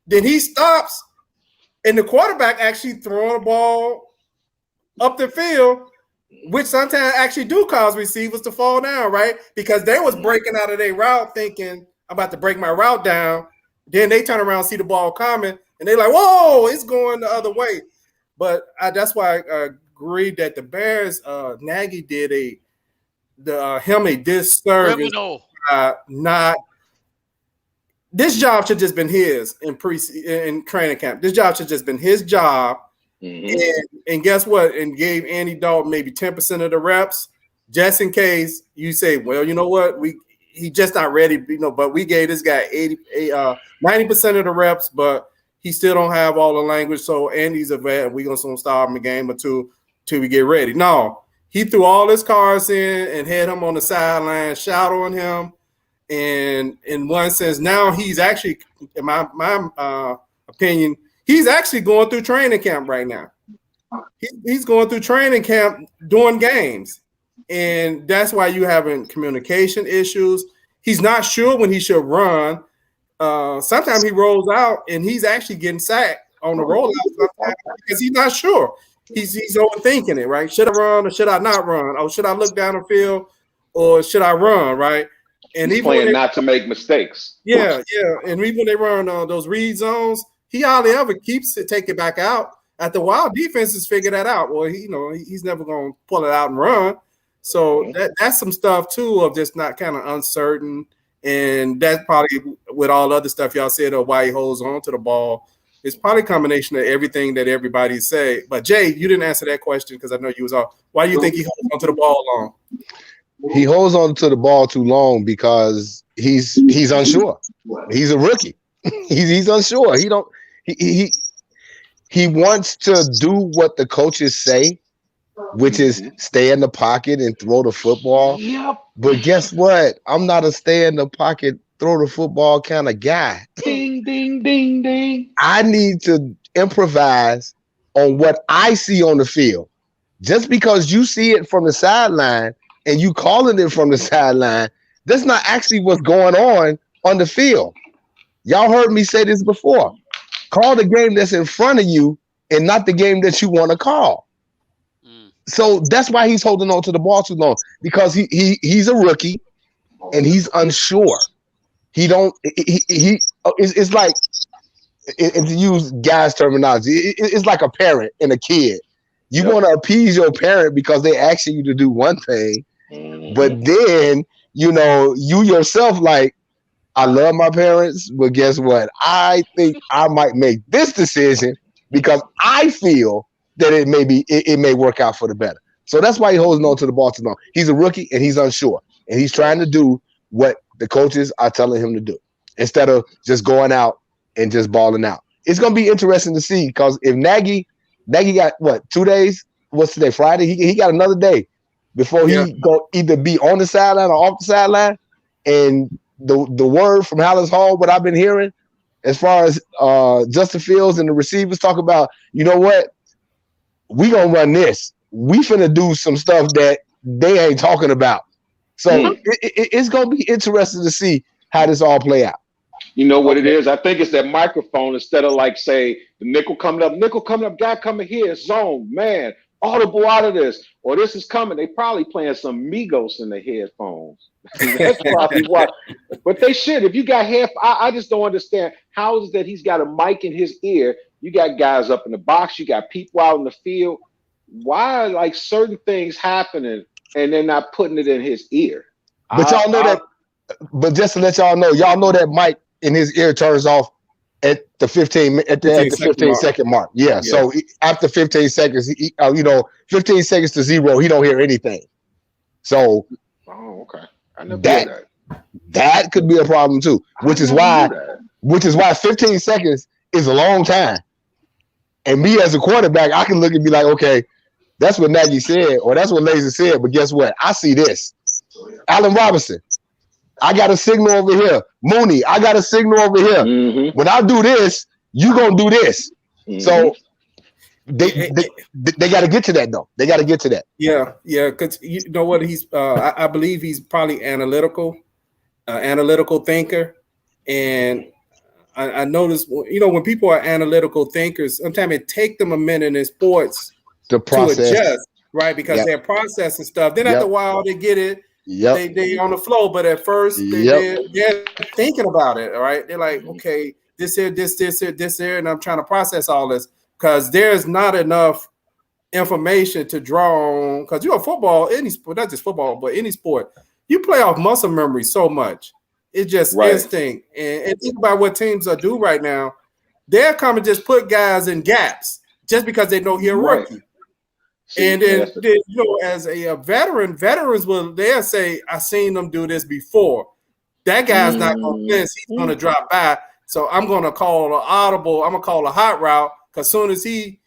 Then he stops. And the quarterback actually throwing the ball up the field, which sometimes actually do cause receivers to fall down, right? Because they was breaking out of their route thinking, I'm about to break my route down. Then they turn around, see the ball coming, and they're like, whoa, it's going the other way. But that's why I agree that the Bears, Nagy did him a disservice. Not. This job should just been his in training camp. This job should just been his job. And guess what? And gave Andy Dalton maybe 10% of the reps, just in case you say, well, you know what? He just not ready, but we gave this guy 90% of the reps, but he still don't have all the language. So Andy's a vet, and we're gonna start him a game or two till we get ready. No, he threw all his cards in and had him on the sideline, shadowing him. And in one sense, now he's actually, in my opinion, he's actually going through training camp right now. He's going through training camp doing games. And that's why you're having communication issues. He's not sure when he should run. Sometimes he rolls out and he's actually getting sacked on the rollout because he's not sure. He's overthinking it, right? Should I run or should I not run? Or should I look down the field or should I run, right? And he's playing not to make mistakes. Yeah. And even when they run those read zones, he hardly ever keeps it, take it back out. After a while, defenses figure that out. Well, he's never going to pull it out and run. So that's some stuff too of just not kind of uncertain. And that's probably with all other stuff y'all said of why he holds on to the ball. It's probably a combination of everything that everybody say. But Jay, you didn't answer that question because I know you was off. Why do you think he holds on to the ball long? He holds on to the ball too long because he's unsure. He's a rookie. He's unsure. He wants to do what the coaches say, which is stay in the pocket and throw the football. Yep. But guess what? I'm not a stay in the pocket, throw the football kind of guy. Ding, ding, ding, ding. I need to improvise on what I see on the field. Just because you see it from the sideline and you calling it from the sideline, that's not actually what's going on the field. Y'all heard me say this before. Call the game that's in front of you and not the game that you want to call. So that's why he's holding on to the ball too long, because he's a rookie and he's unsure. It's like to use guys' terminology, it's like a parent and a kid. You want to appease your parent because they asking you to do one thing, but then you yourself like, I love my parents, but guess what? I think I might make this decision because I feel that it may work out for the better. So that's why he holds on to the ball too long. He's a rookie and he's unsure, and he's trying to do what the coaches are telling him to do instead of just going out and just balling out. It's going to be interesting to see because if Nagy got what, 2 days? What's today? Friday. He got another day before he go either be on the sideline or off the sideline. And the word from Hallis Hall, what I've been hearing, as far as Justin Fields and the receivers talk about, you know what? We gonna run this. We finna do some stuff that they ain't talking about. So it's gonna be interesting to see how this all play out. You know what it is? I think it's that microphone instead of like say the nickel coming up, guy coming here, zone, man, audible out of this, or this is coming. They probably playing some Migos in the headphones. That's probably why. But they should. If you got I just don't understand how is it that he's got a mic in his ear. You got guys up in the box. You got people out in the field. Why are like certain things happening and they're not putting it in his ear? But y'all know that. But just to let y'all know that mic in his ear turns off at the 15 second mark. Yeah. So after 15 seconds, 15 seconds to 0, he don't hear anything. So. Oh, okay. I never did that could be a problem too. Which is why 15 seconds is a long time. And me as a quarterback, I can look and be like, okay, that's what Nagy said, or that's what Laser said. But guess what? I see this. Allen Robinson, I got a signal over here. Mooney, I got a signal over here. Mm-hmm. When I do this, you gonna do this. Mm-hmm. So they got to get to that though. They got to get to that. Yeah. Because you know what? He's I believe he's probably analytical thinker, and I notice when people are analytical thinkers, sometimes it takes them a minute in sports to adjust, right? Because they're processing stuff. Then after a while, they get it. They on the flow, but at first they're thinking about it. All right, they're like, okay, this here, and I'm trying to process all this because there's not enough information to draw on. Because football, any sport, not just football, but any sport, you play off muscle memory so much. It's just instinct. And think about what teams are doing right now. They're coming just put guys in gaps just because they know you're a rookie. And then as a veterans they'll say, I seen them do this before. That guy's not going to miss. He's going to drop by. So I'm going to call an audible. I'm going to call a hot route because soon as he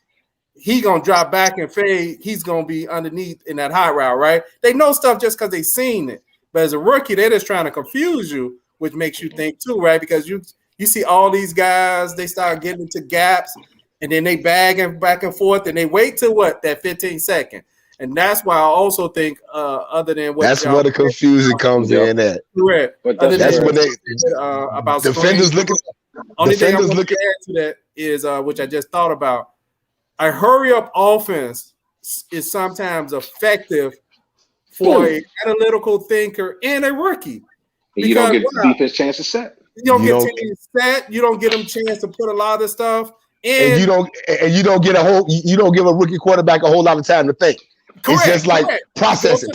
going to drop back and fade, he's going to be underneath in that hot route, right? They know stuff just because they seen it. But as a rookie, they're just trying to confuse you, which makes you think too, right? Because you see all these guys, they start getting into gaps, and then they bagging back and forth, and they wait till that 15 second. And that's why I also think, other than what that's where the confusion comes in at. Correct. But that's when they about defenders looking. Only thing I'm going to add to that is which I just thought about. A hurry up offense is sometimes effective for an analytical thinker and a rookie. You don't get the defense chance to set. You don't get teams set. You don't get them chance to put a lot of stuff. And you don't give a rookie quarterback a whole lot of time to think. Correct, it's just like process it.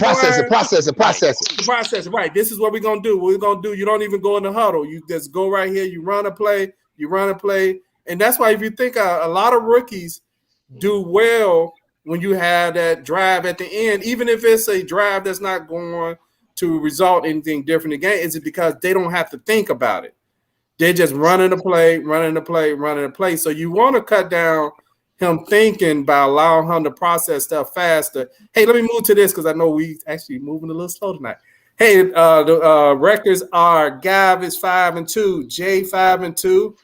Right. This is what we're gonna do. You don't even go in the huddle. You just go right here. You run a play. And that's why if you think a lot of rookies do well when you have that drive at the end, even if it's a drive that's not going to result in anything different in the game, is it because they don't have to think about it? They're just running the play. So you want to cut down him thinking by allowing him to process stuff faster. Hey, let me move to this because I know we actually moving a little slow tonight. Hey, the records are Gav is 5-2, Jaye 5-2,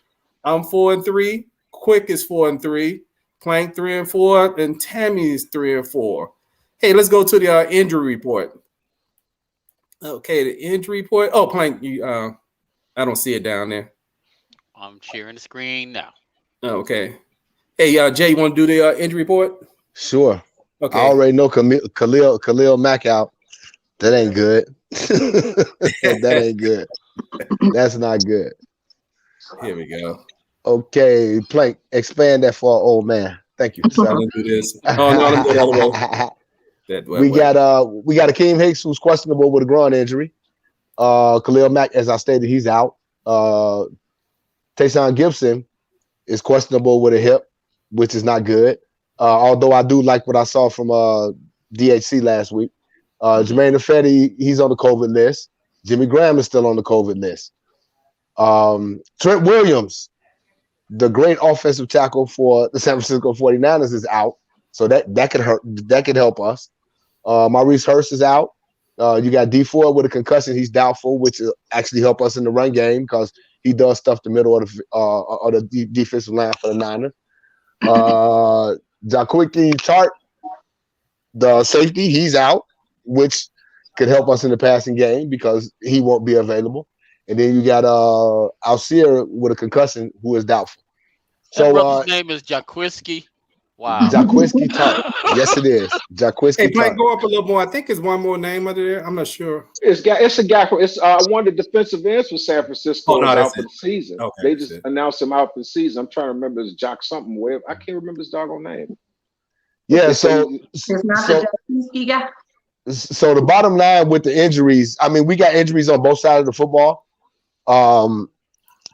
I'm 4-3, Quick is 4-3, Plank 3-4, and Tammy is 3-4. Hey, let's go to the injury report. Okay, the injury report. Oh, Plank, you I don't see it down there. I'm sharing the screen now. Okay. Hey, Jay, you want to do the injury report? Sure. Okay. I already know Khalil Mack out. That ain't good. That ain't good. That's not good. Here we go. Okay, Plank, expand that for our old man. Thank you. I didn't do this. Oh no, let me go the other way. That way. We got Akeem Hicks who's questionable with a groin injury. Khalil Mack, as I stated, he's out. Tayshaun Gibson is questionable with a hip, which is not good. Although I do like what I saw from DHC last week. Jermaine Ifedi, he's on the COVID list. Jimmy Graham is still on the COVID list. Trent Williams, the great offensive tackle for the San Francisco 49ers, is out. So that could hurt. That could help us. Maurice Hurst is out. You got D Ford with a concussion. He's doubtful, which will actually help us in the run game because he does stuff the middle of the defensive line for the Niners. Jaquicki Tart, the safety, he's out, which could help us in the passing game because he won't be available. And then you got Alcir with a concussion who is doubtful. That brother's name is Jaquiski. Wow. Jaquiski Tart. Yes, it is. Jaquiski Hey, Plank, Tart. go up a little more. I think it's one more name under there. I'm not sure. It's a guy from one of the defensive ends for San Francisco out for the season. Okay, they just announced him out for the season. I'm trying to remember his Jock something. Where I can't remember his doggone name. Yeah, it's not the Jaquiski guy. So the bottom line with the injuries, I mean, we got injuries on both sides of the football.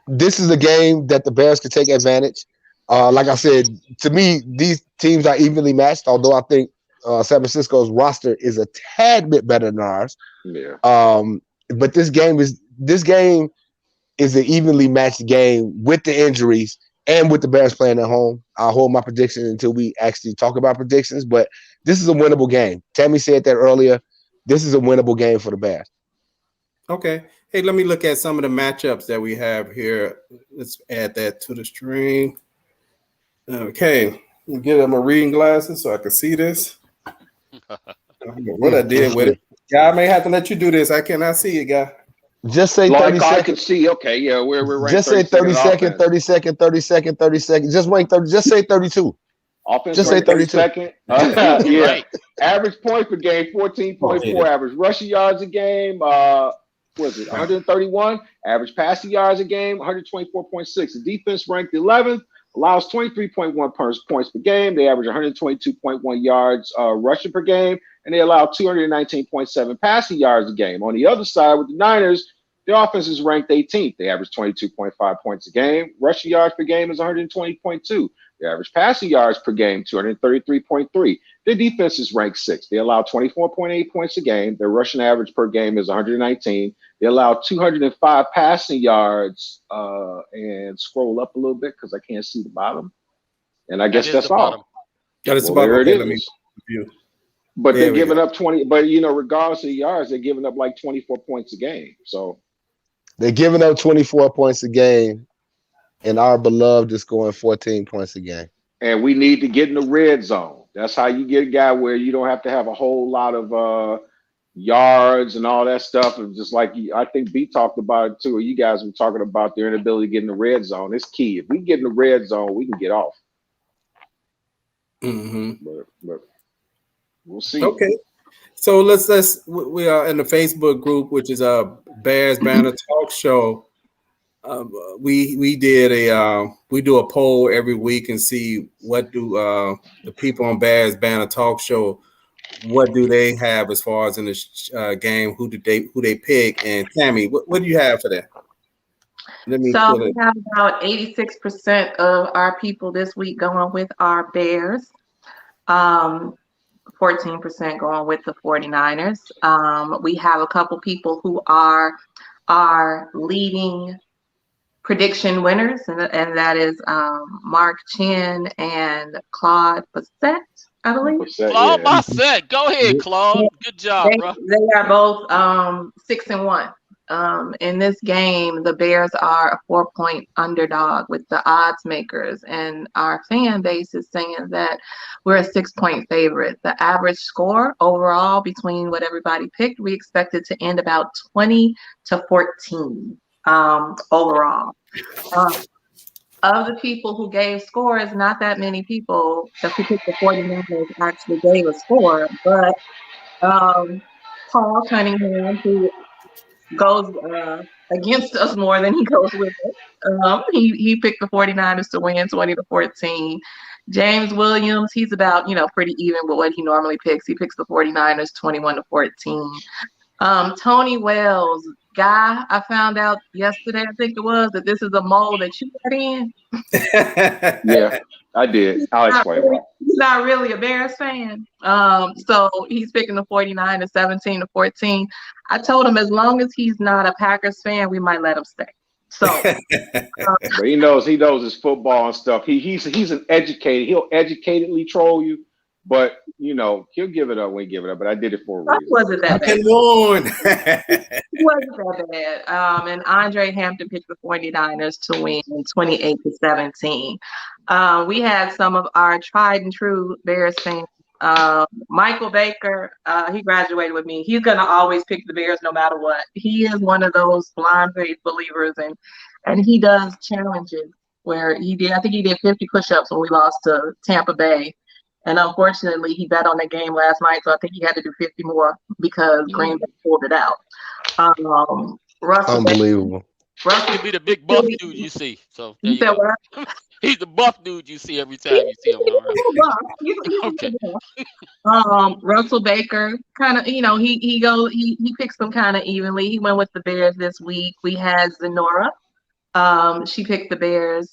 This is a game that the Bears could take advantage. Like I said, to me, these teams are evenly matched, although I think San Francisco's roster is a tad bit better than ours. Yeah. But this game is an evenly matched game with the injuries and with the Bears playing at home. I'll hold my prediction until we actually talk about predictions, but this is a winnable game. Tammy said that earlier. This is a winnable game for the Bears. Okay. Hey, let me look at some of the matchups that we have here. Let's add that to the stream. Okay. Get my reading glasses so I can see this. I don't know what I did with it. Yeah, I may have to let you do this. I cannot see it, guy. Just say 30 seconds. I can see. Okay, yeah, we're just say 30 seconds, 30 seconds, 30 seconds, 30 seconds. Just wait 30. Just say 32. Offense just say 32 seconds. Yeah. Right. Average points per game, 14.4. Average rushing yards a game. Was it 131? Average passing yards a game, 124.6. The defense ranked 11th. Allows 23.1 points per game. They average 122.1 yards rushing per game, and they allow 219.7 passing yards a game. On the other side, with the Niners, their offense is ranked 18th. They average 22.5 points a game. Rushing yards per game is 120.2. Their average passing yards per game, 233.3. Their defense is ranked 6th. They allow 24.8 points a game. Their rushing average per game is 119. They allow 205 passing yards. And scroll up a little bit because I can't see the bottom. And I guess that's all. That is about there it is. But they're giving up 20. But regardless of the yards, they're giving up like 24 points a game. So they're giving up 24 points a game. And our beloved is scoring 14 points a game. And we need to get in the red zone. That's how you get a guy where you don't have to have a whole lot of yards and all that stuff. And just like I think B talked about it too, or you guys were talking about their inability to get in the red zone. It's key. If we get in the red zone, we can get off. Mm-hmm. But we'll see. Okay. So we are in the Facebook group, which is a Bears Banter Talk Show. We do a poll every week and see what do the people on Bears Banter Talk Show, what do they have as far as in the game, who they pick. And Tammy, what do you have for that? We have about 86% of our people this week going with our Bears. 14% going with the 49ers. We have a couple people who are our leading prediction winners, and that is Mark Chin and Claude Bassett, I believe. Claude Bassett, go ahead, Claude. Good job, bro. They are both 6-1. In this game, the Bears are a 4-point underdog with the odds makers, and our fan base is saying that we're a 6-point favorite. The average score overall between what everybody picked, we expected to end about 20-14 overall. Of the people who gave scores, not that many people that who picked the 49ers actually gave a score, but Paul Cunningham, who goes against us more than he goes with us. He picked the 49ers to win 20-14. James Williams, he's about, pretty even with what he normally picks. He picks the 49ers 21-14. Tony Wells, guy, I found out yesterday, I think it was, that this is a mole that you got in. Yeah, I did. I'll explain why. He's not really a Bears fan. So he's picking the 49ers 17-14. I told him as long as he's not a Packers fan, we might let him stay. So but he knows his football and stuff. He's an educated. He'll educatedly troll you, but he'll give it up when he give it up. But I did it for a reason. Wasn't that bad? It wasn't that bad. And Andre Hampton picked the 49ers to win 28-17. We had some of our tried and true Bears fans. Michael Baker, he graduated with me. He's gonna always pick the Bears no matter what. He is one of those blind faith believers, and he does challenges where I think he did 50 push-ups when we lost to Tampa Bay. And unfortunately, he bet on the game last night, so I think he had to do 50 more because Green Bay pulled it out. Russell Unbelievable. Russell be the big buff dude you see. So he's the buff dude you see every time you see him around. Okay. Russell Baker, kind of, he picks them kind of evenly. He went with the Bears this week. We had Zenora. She picked the Bears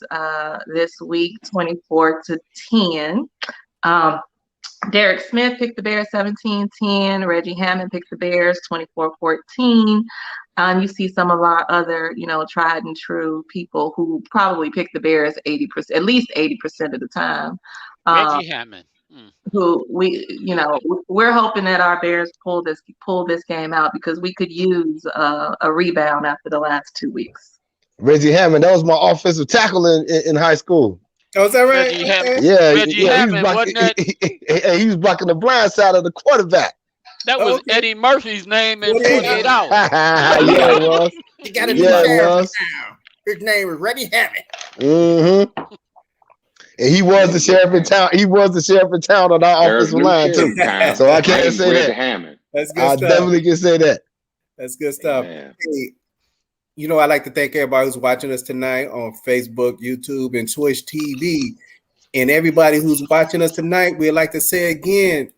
this week, 24-10. Derek Smith picked the Bears 17-10. Reggie Hammond picked the Bears 24-14. You see some of our other, tried and true people who probably pick the Bears 80%, at least 80% of the time. Reggie Hammond. Who we're hoping that our Bears pull this game out because we could use a rebound after the last 2 weeks. Reggie Hammond, that was my offensive tackle in high school. Oh, is that right? Reggie Hammond. Yeah, Reggie Hammond, wasn't that? He was blocking the blind side of the quarterback. That was Eddie Murphy's name in 48 hours. Yeah, it was. You got to be sheriff now. His name is Reggie Hammond. Mm-hmm. And he was the sheriff in town. He was the sheriff in town on our offensive line too. So I can't say that. Hammond. That's good I stuff. definitely can say that. That's good stuff. Hey, I'd like to thank everybody who's watching us tonight on Facebook, YouTube, and Twitch TV. And everybody who's watching us tonight, we'd like to say again,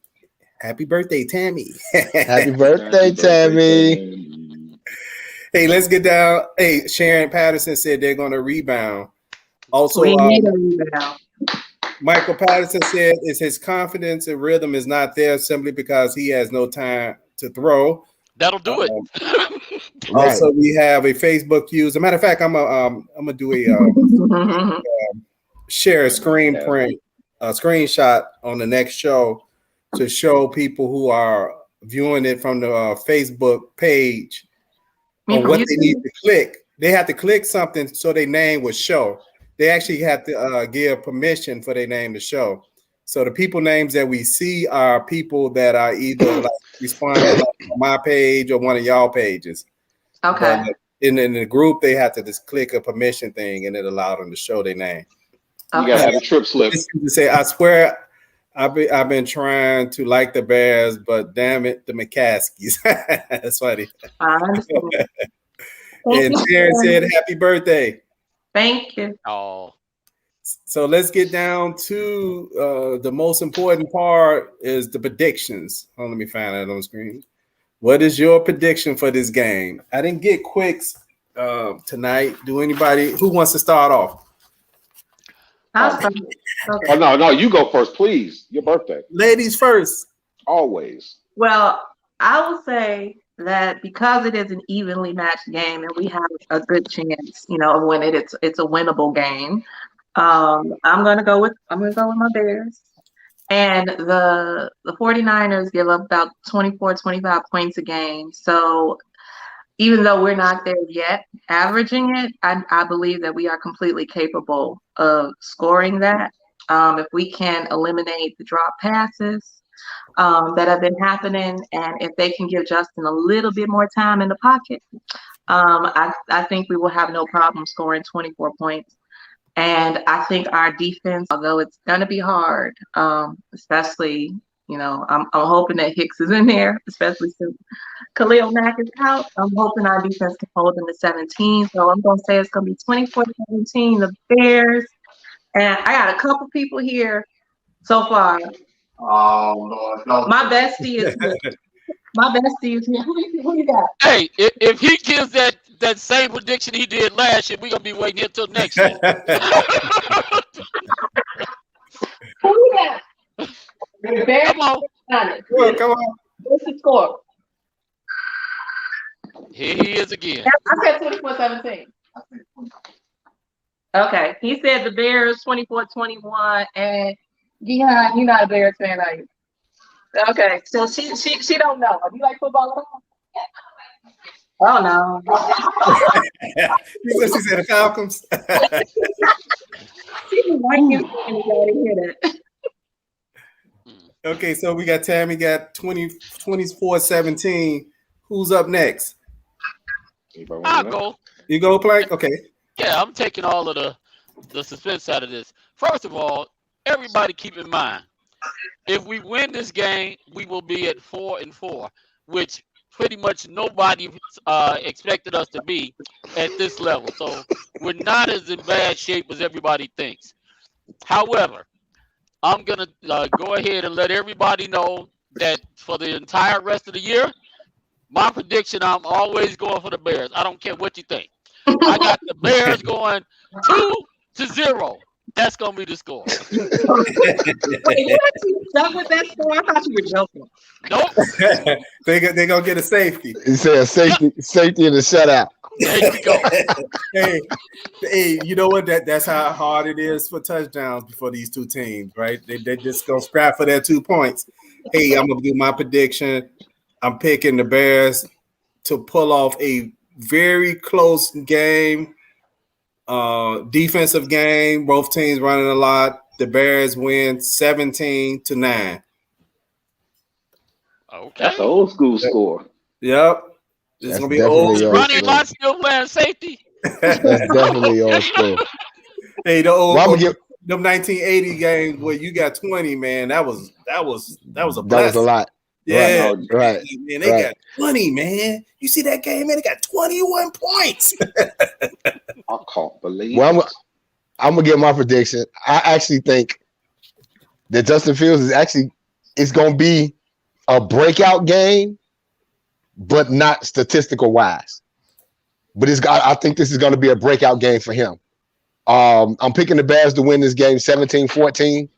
happy birthday, Tammy. Happy birthday, Tammy. Hey, let's get down. Hey, Sharon Patterson said they're going to rebound. Also, we need a rebound. Michael Patterson said his confidence and rhythm is not there simply because he has no time to throw. That'll do it. Also, we have a Facebook user. Matter of fact, I'm gonna do a share a screenshot on the next show to show people who are viewing it from the Facebook page on what they need to click. They have to click something so their name will show. They actually have to give permission for their name to show. So the people names that we see are people that are either like responding on my page or one of y'all pages. Okay. But in the group, they have to just click a permission thing, and it allows them to show their name. You gotta have a trip slip. To say, I swear, I've been trying to like the Bears, but damn it, the McCaskies. That's funny. I understand. And Sharon said, "Happy birthday." Thank you. Oh. So let's get down to the most important part is the predictions. Let me find that on the screen. What is your prediction for this game? I didn't get quicks tonight. Do anybody who wants to start off? I'll start. Okay. Oh no, you go first, please. Your birthday. Ladies first. Always. Well, I will say that because it is an evenly matched game and we have a good chance, of winning it, it's a winnable game. I'm gonna go with my Bears. And the 49ers give up about 24, 25 points a game. So even though we're not there yet, averaging it, I believe that we are completely capable of scoring that. If we can eliminate the drop passes that have been happening, and if they can give Justin a little bit more time in the pocket, I think we will have no problem scoring 24 points. And I think our defense, although it's going to be hard, especially I'm hoping that Hicks is in there, especially since Khalil Mack is out. I'm hoping our defense can hold them to 17. So I'm going to say it's going to be 24-17, the Bears. And I got a couple people here so far. Oh, Lord. No. My bestie is here. Who you got? Hey, if he gives that same prediction he did last year, we're going to be waiting until next year. Who you got? The Bears. Come on. Come on. What's the score? Here he is again. I said 24-17. Okay. He said the Bears 24-21, and yeah, you're not a Bears fan, are you? Okay. So she don't know. Do you like football at all? Oh no. She said the Falcons. She was like you to hear that. Okay, so we got Tammy got 24-17. Who's up next? I'll go. You go, Plank? Okay. Yeah, I'm taking all of the suspense out of this. First of all, everybody keep in mind, if we win this game, we will be at 4-4, which pretty much nobody expected us to be at this level. So we're not as in bad shape as everybody thinks. However, I'm going to go ahead and let everybody know that for the entire rest of the year, my prediction, I'm always going for the Bears. I don't care what you think. I got the Bears going 2-0. That's going to be the score. Wait, you actually stuck with that score? I thought you were joking. Nope. They're going to get a safety. He said safety in the shutout. There you go. Hey, you know what? That's how hard it is for touchdowns before these two teams, right? They just go scrap for their 2 points. Hey, I'm going to do my prediction. I'm picking the Bears to pull off a very close game, defensive game. Both teams running a lot. The Bears win 17-9. Okay. That's an old school score. Yep. It's going to be old. Ronnie Lott still playing safety? That's definitely old school. Hey, the old them 1980 games where you got 20, man. That was a blessing. That was a lot. Yeah, right. Man, they got 20, man. You see that game, man? They got 21 points. I can't believe. Well, I'm gonna get my prediction. I actually think that Justin Fields is going to be a breakout game, but not statistical wise. But I think this is going to be a breakout game for him. I'm picking the Bears to win this game 17-14.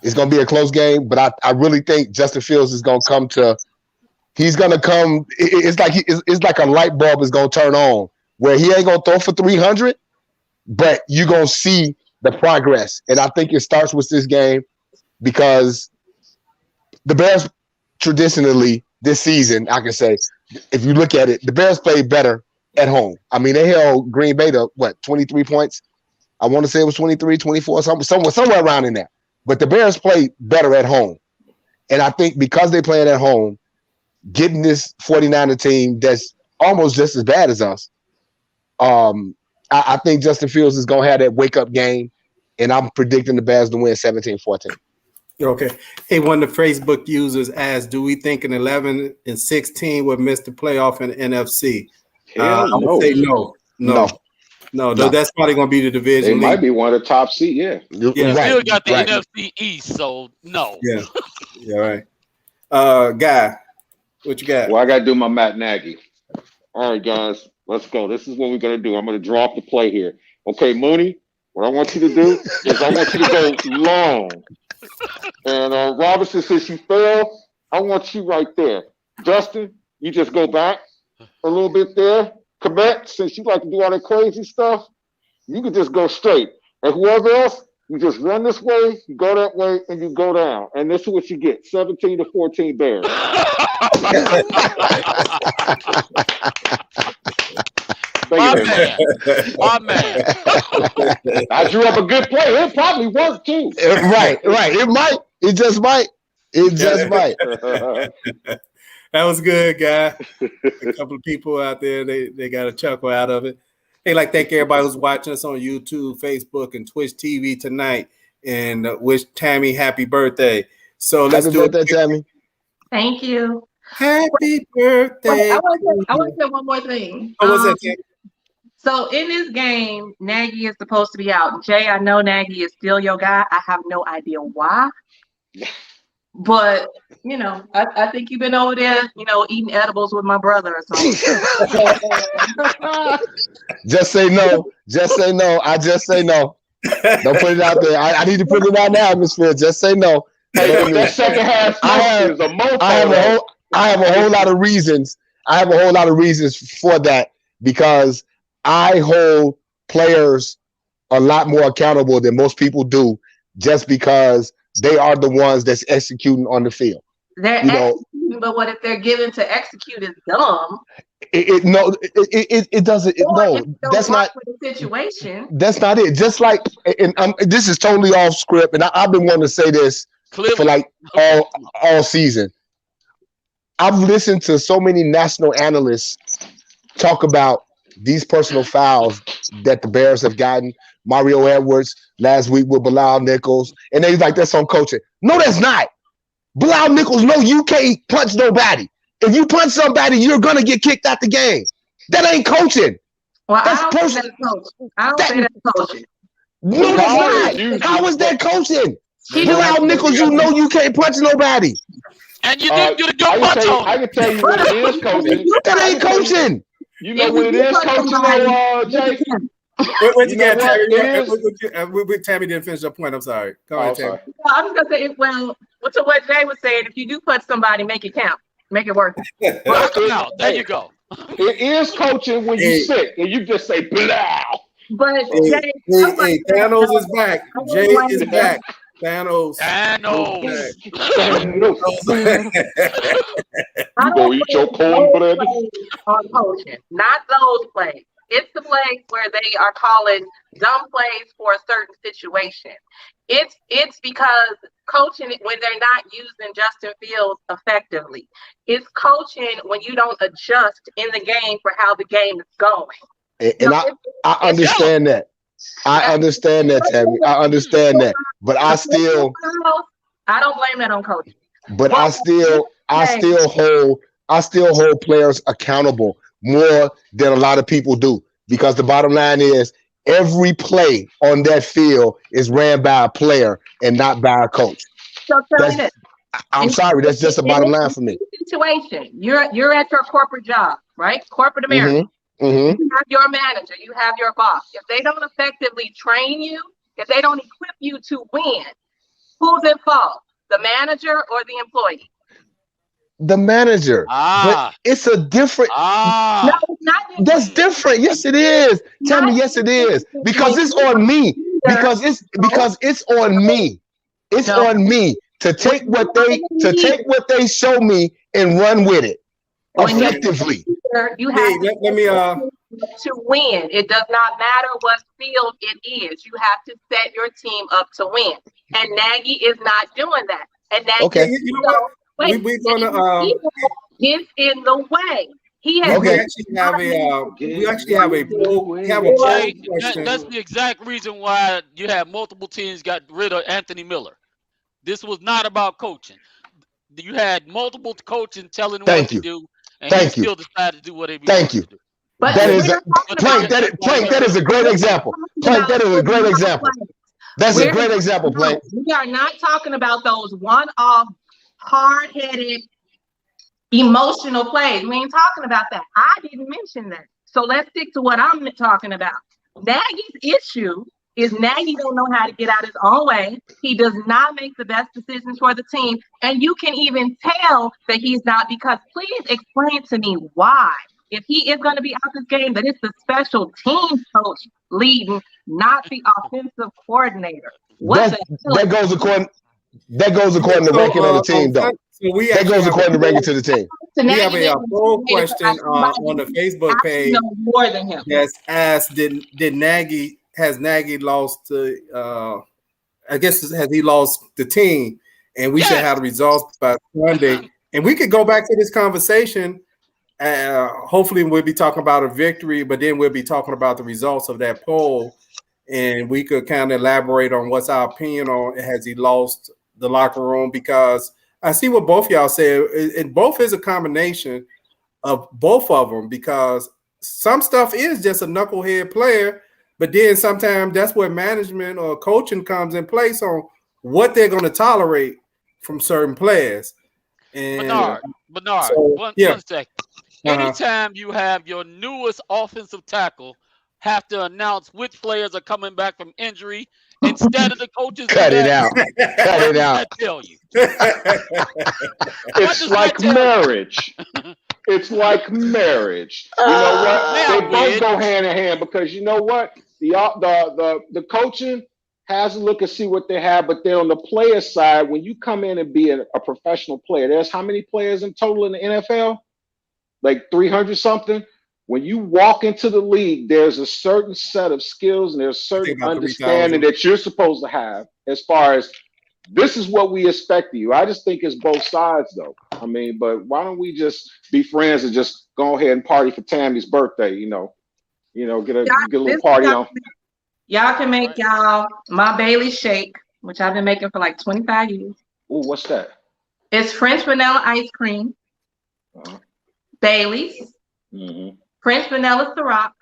It's going to be a close game, but I really think Justin Fields is going to come to – he's going to come – it's like a light bulb is going to turn on where he ain't going to throw for 300, but you're going to see the progress. And I think it starts with this game because the Bears traditionally this season, I can say, if you look at it, the Bears played better at home. I mean, they held Green Bay to, 23 points? I want to say it was 23, 24, somewhere around in there. But the Bears play better at home. And I think because they playing at home, getting this 49er team that's almost just as bad as us, I think Justin Fields is going to have that wake-up game, and I'm predicting the Bears to win 17-14. Okay. Hey, one of the Facebook users asked, do we think an 11-16 would miss the playoff in the NFC? I would say no. That's probably going to be the division. They might be one of the top seed, You still got the NFC East, so no. Yeah, right. Guy, what you got? Well, I got to do my Matt Nagy. All right, guys, let's go. This is what we're going to do. I'm going to draw up the play here. Okay, Mooney, what I want you to do is I want you to go long. And Robinson, since you failed, I want you right there. Justin, you just go back a little bit there. Komet, since you like to do all that crazy stuff, you can just go straight. And whoever else, you just run this way, you go that way, and you go down. And this is what you get, 17-14 Bears. My man. I drew up a good play. It probably worked too. Right. It might. It just might. That was good, guy. A couple of people out there, they got a chuckle out of it. Hey, thank everybody who's watching us on YouTube, Facebook, and Twitch TV tonight, and wish Tammy happy birthday. So let's do it, Tammy. Thank you. Happy birthday. I want to say one more thing. What was that, Tammy? So in this game, Nagy is supposed to be out. Jay, I know Nagy is still your guy. I have no idea why. But, I think you've been over there, eating edibles with my brother or something. Just say no. Just say no. I just say no. Don't put it out there. I need to put it out in the atmosphere. Just say no. Hey, that second half I have a whole lot of reasons. I have a whole lot of reasons for that because I hold players a lot more accountable than most people do just because they are the ones that's executing on the field. They're executing, but what if they're given to execute is dumb? It doesn't. That's not the situation. That's not it. Just like, this is totally off script, and I've been wanting to say this for like all season. I've listened to so many national analysts talk about these personal fouls that the Bears have gotten. Mario Edwards last week with Bilal Nichols, and they're like, that's on coaching. No, that's not. Bilal Nichols, no, you can't punch nobody. If you punch somebody, you're gonna get kicked out the game. That ain't coaching. Well, I don't think that's coaching. I don't think that's coaching. No, that's not. How is that coaching? Bilal Nichols, you can't punch nobody. And you didn't get a good punch on. I can tell you what it is coaching. That ain't coaching. You know what it is coaching, Jay? Where'd you get Tammy? Tammy didn't finish her point. I'm sorry. Go ahead, Tammy. I'm just gonna say, to what Jay was saying, if you do punch somebody, make it count. Make it work. There you go. It is coaching when you're sick and you just say blah. But Jay, Thanos is back. Jay is back. Thanos. You gonna eat your cornbread? On coaching, not those plays. It's the plays where they are calling dumb plays for a certain situation. It's because coaching when they're not using Justin Fields effectively. It's coaching when you don't adjust in the game for how the game is going. And I understand that. I understand that, Tammy. I understand that. But I don't blame that on coaching. But I still hold players accountable more than a lot of people do. Because the bottom line is every play on that field is ran by a player and not by a coach. So tell me this. I'm sorry, that's just the bottom line for me. Situation. You're at your corporate job, right? Corporate America. Mm-hmm. You have your manager, you have your boss. If they don't effectively train you, if they don't equip you to win, who's at fault? The manager or the employee? The manager. But it's a different. No, it's not different. That's different. Yes, it is. Tell me, yes, it is. Because it's on me. Because it's on me. It's on me to take what they show me and run with it effectively. You have to win. It does not matter what field it is. You have to set your team up to win. And Nagy is not doing that. And Nagy you know what? We're gonna is in the way. He has we actually have a poll question. That's the exact reason why you have multiple teams got rid of Anthony Miller. This was not about coaching. You had multiple coaches telling him what to do, and he still decided to do what he wanted to do. But that is that is a great example. Plank, that is a great example. That's a great example, Plank. We are not talking about those one-off, hard-headed, emotional plays. We ain't talking about that. I didn't mention that. So let's stick to what I'm talking about. Nagy's issue is Nagy don't know how to get out his own way. He does not make the best decisions for the team. And you can even tell that he's not, because please explain to me why. If he is going to be out this game, that it's the special teams coach leading, not the offensive coordinator. That goes according to the ranking of the team, though. That goes according to ranking to the team. We have a poll question on the Facebook page more than him. That's asked: has Nagy lost to? I guess has he lost the team? And we should have the results by Sunday. And we could go back to this conversation. Hopefully, we'll be talking about a victory, but then we'll be talking about the results of that poll, and we could kind of elaborate on what's our opinion on has he lost the locker room, because I see what both y'all said. And both is a combination of both of them, because some stuff is just a knucklehead player, but then sometimes that's where management or coaching comes in place on what they're going to tolerate from certain players. And Bernard, so, one second. Anytime you have your newest offensive tackle have to announce which players are coming back from injury instead of the coaches. Cut it out. Cut it out. Tell you. It's like marriage. It's like marriage. You know what? They both go hand in hand, because you know what? The coaching has a look and see what they have, but then on the player side, when you come in and be a professional player, there's how many players in total in the NFL? Like 300 something. When you walk into the league, there's a certain set of skills and there's a certain understanding that you're supposed to have as far as this is what we expect of you. I just think it's both sides, though. I mean, but why don't we just be friends and just go ahead and party for Tammy's birthday? Get a little party on. Y'all can make y'all my Bailey shake, which I've been making for like 25 years. Ooh, what's that? It's French vanilla ice cream, Bailey's, French vanilla Ciroc.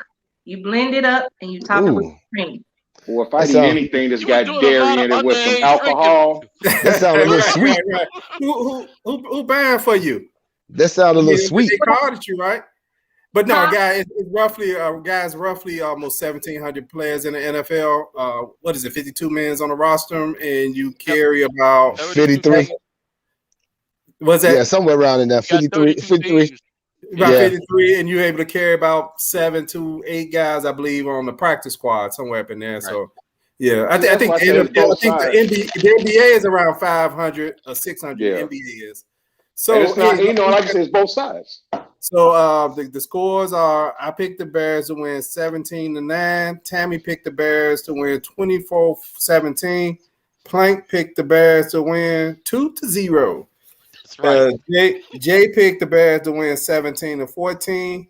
You blend it up and you top it with cream. Well, if I eat anything that's got dairy in it with some alcohol, that sounds a little sweet. Right. Who buying for you? That sounds a little sweet. They called at you, right? But no, guys, it's roughly almost 1,700 players in the NFL. What is it, 52 men on the roster, and you carry about 53. What's that? Yeah, somewhere around in that 53. About 53, and you're able to carry about 7 to 8 guys, I believe, on the practice squad, somewhere up in there. Right. So, I think the NBA is around 500 or 600. Yeah. The NBA is. So it's not, like I said, it's both sides. So the scores are: I picked the Bears to win 17-9. Tammy picked the Bears to win 24-17. Plank picked the Bears to win 2-0. Right. Jay picked the Bears to win 17-14.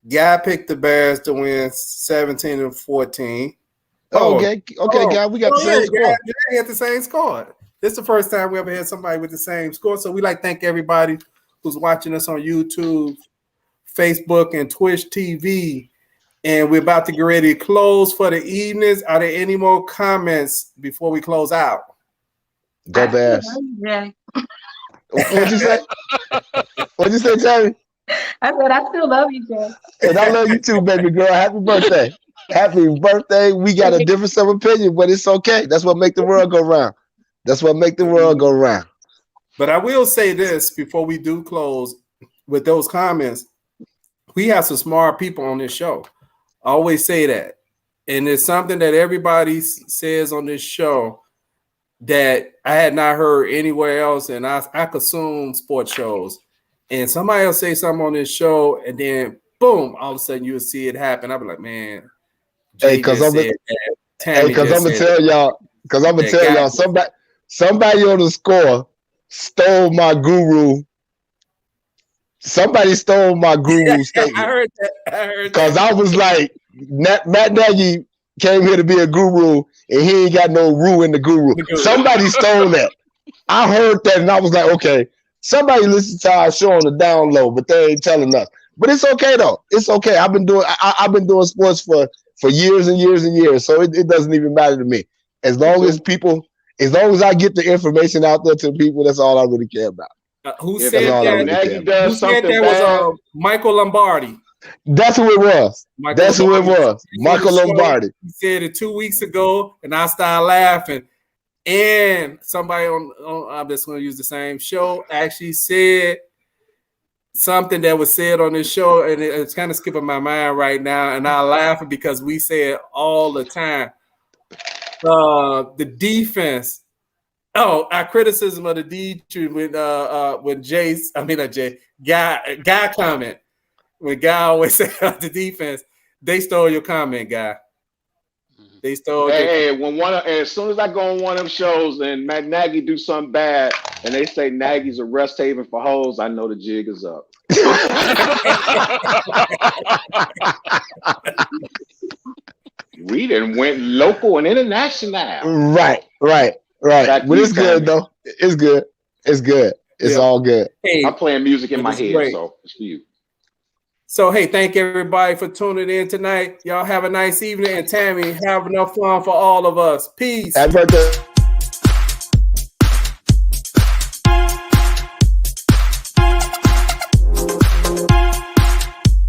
Guy picked the Bears to win 17-14. Okay, Guy, we got the same score. Jay had the same score. This is the first time we ever had somebody with the same score. So we like to thank everybody who's watching us on YouTube, Facebook, and Twitch TV. And we're about to get ready to close for the evenings. Are there any more comments before we close out? Go Bears. Yeah. What'd you say? What'd you say, Tammy? I said I still love you, Jay. And I love you too, baby girl. Happy birthday. Happy birthday. We got a difference of opinion, but it's okay. That's what makes the world go round. That's what makes the world go round. But I will say this before we do close with those comments. We have some smart people on this show. I always say that. And it's something that everybody says on this show that I had not heard anywhere else, and I consume sports shows. And somebody else say something on this show, and then boom, all of a sudden you'll see it happen. I'll be like, man, because I'm gonna tell y'all, somebody on the score stole my guru. Somebody stole my guru statement. I heard that. Because I was like, Matt Nagy came here to be a guru, and he ain't got no ru in the guru. Somebody stole that. I heard that, and I was like, okay, somebody listens to our show on the down low, but they ain't telling us. But it's okay though. It's okay. I've been doing sports for years and years and years, so it doesn't even matter to me. As long as I get the information out there to people, that's all I really care about. Who said that was Michael Lombardi? That's who it was. Michael Lombardi. He said it 2 weeks ago, and I started laughing. And somebody on I'm just going to use the same show actually said something that was said on this show, and it's kind of skipping my mind right now. And I laugh because we say it all the time. The defense. Oh, our criticism of the defense when Guy comment. When Guy always said the defense, they stole your comment, Guy. They stole. As soon as I go on one of them shows and Matt Nagy do something bad, and they say Nagy's a rest haven for hoes, I know the jig is up. We done went local and international. Right. But it's good though. It's good. It's good. It's all good. Hey, I'm playing music in my this is head, great. so it's for you. So, hey, thank everybody for tuning in tonight. Y'all have a nice evening. And Tammy, have enough fun for all of us. Peace. Happy birthday.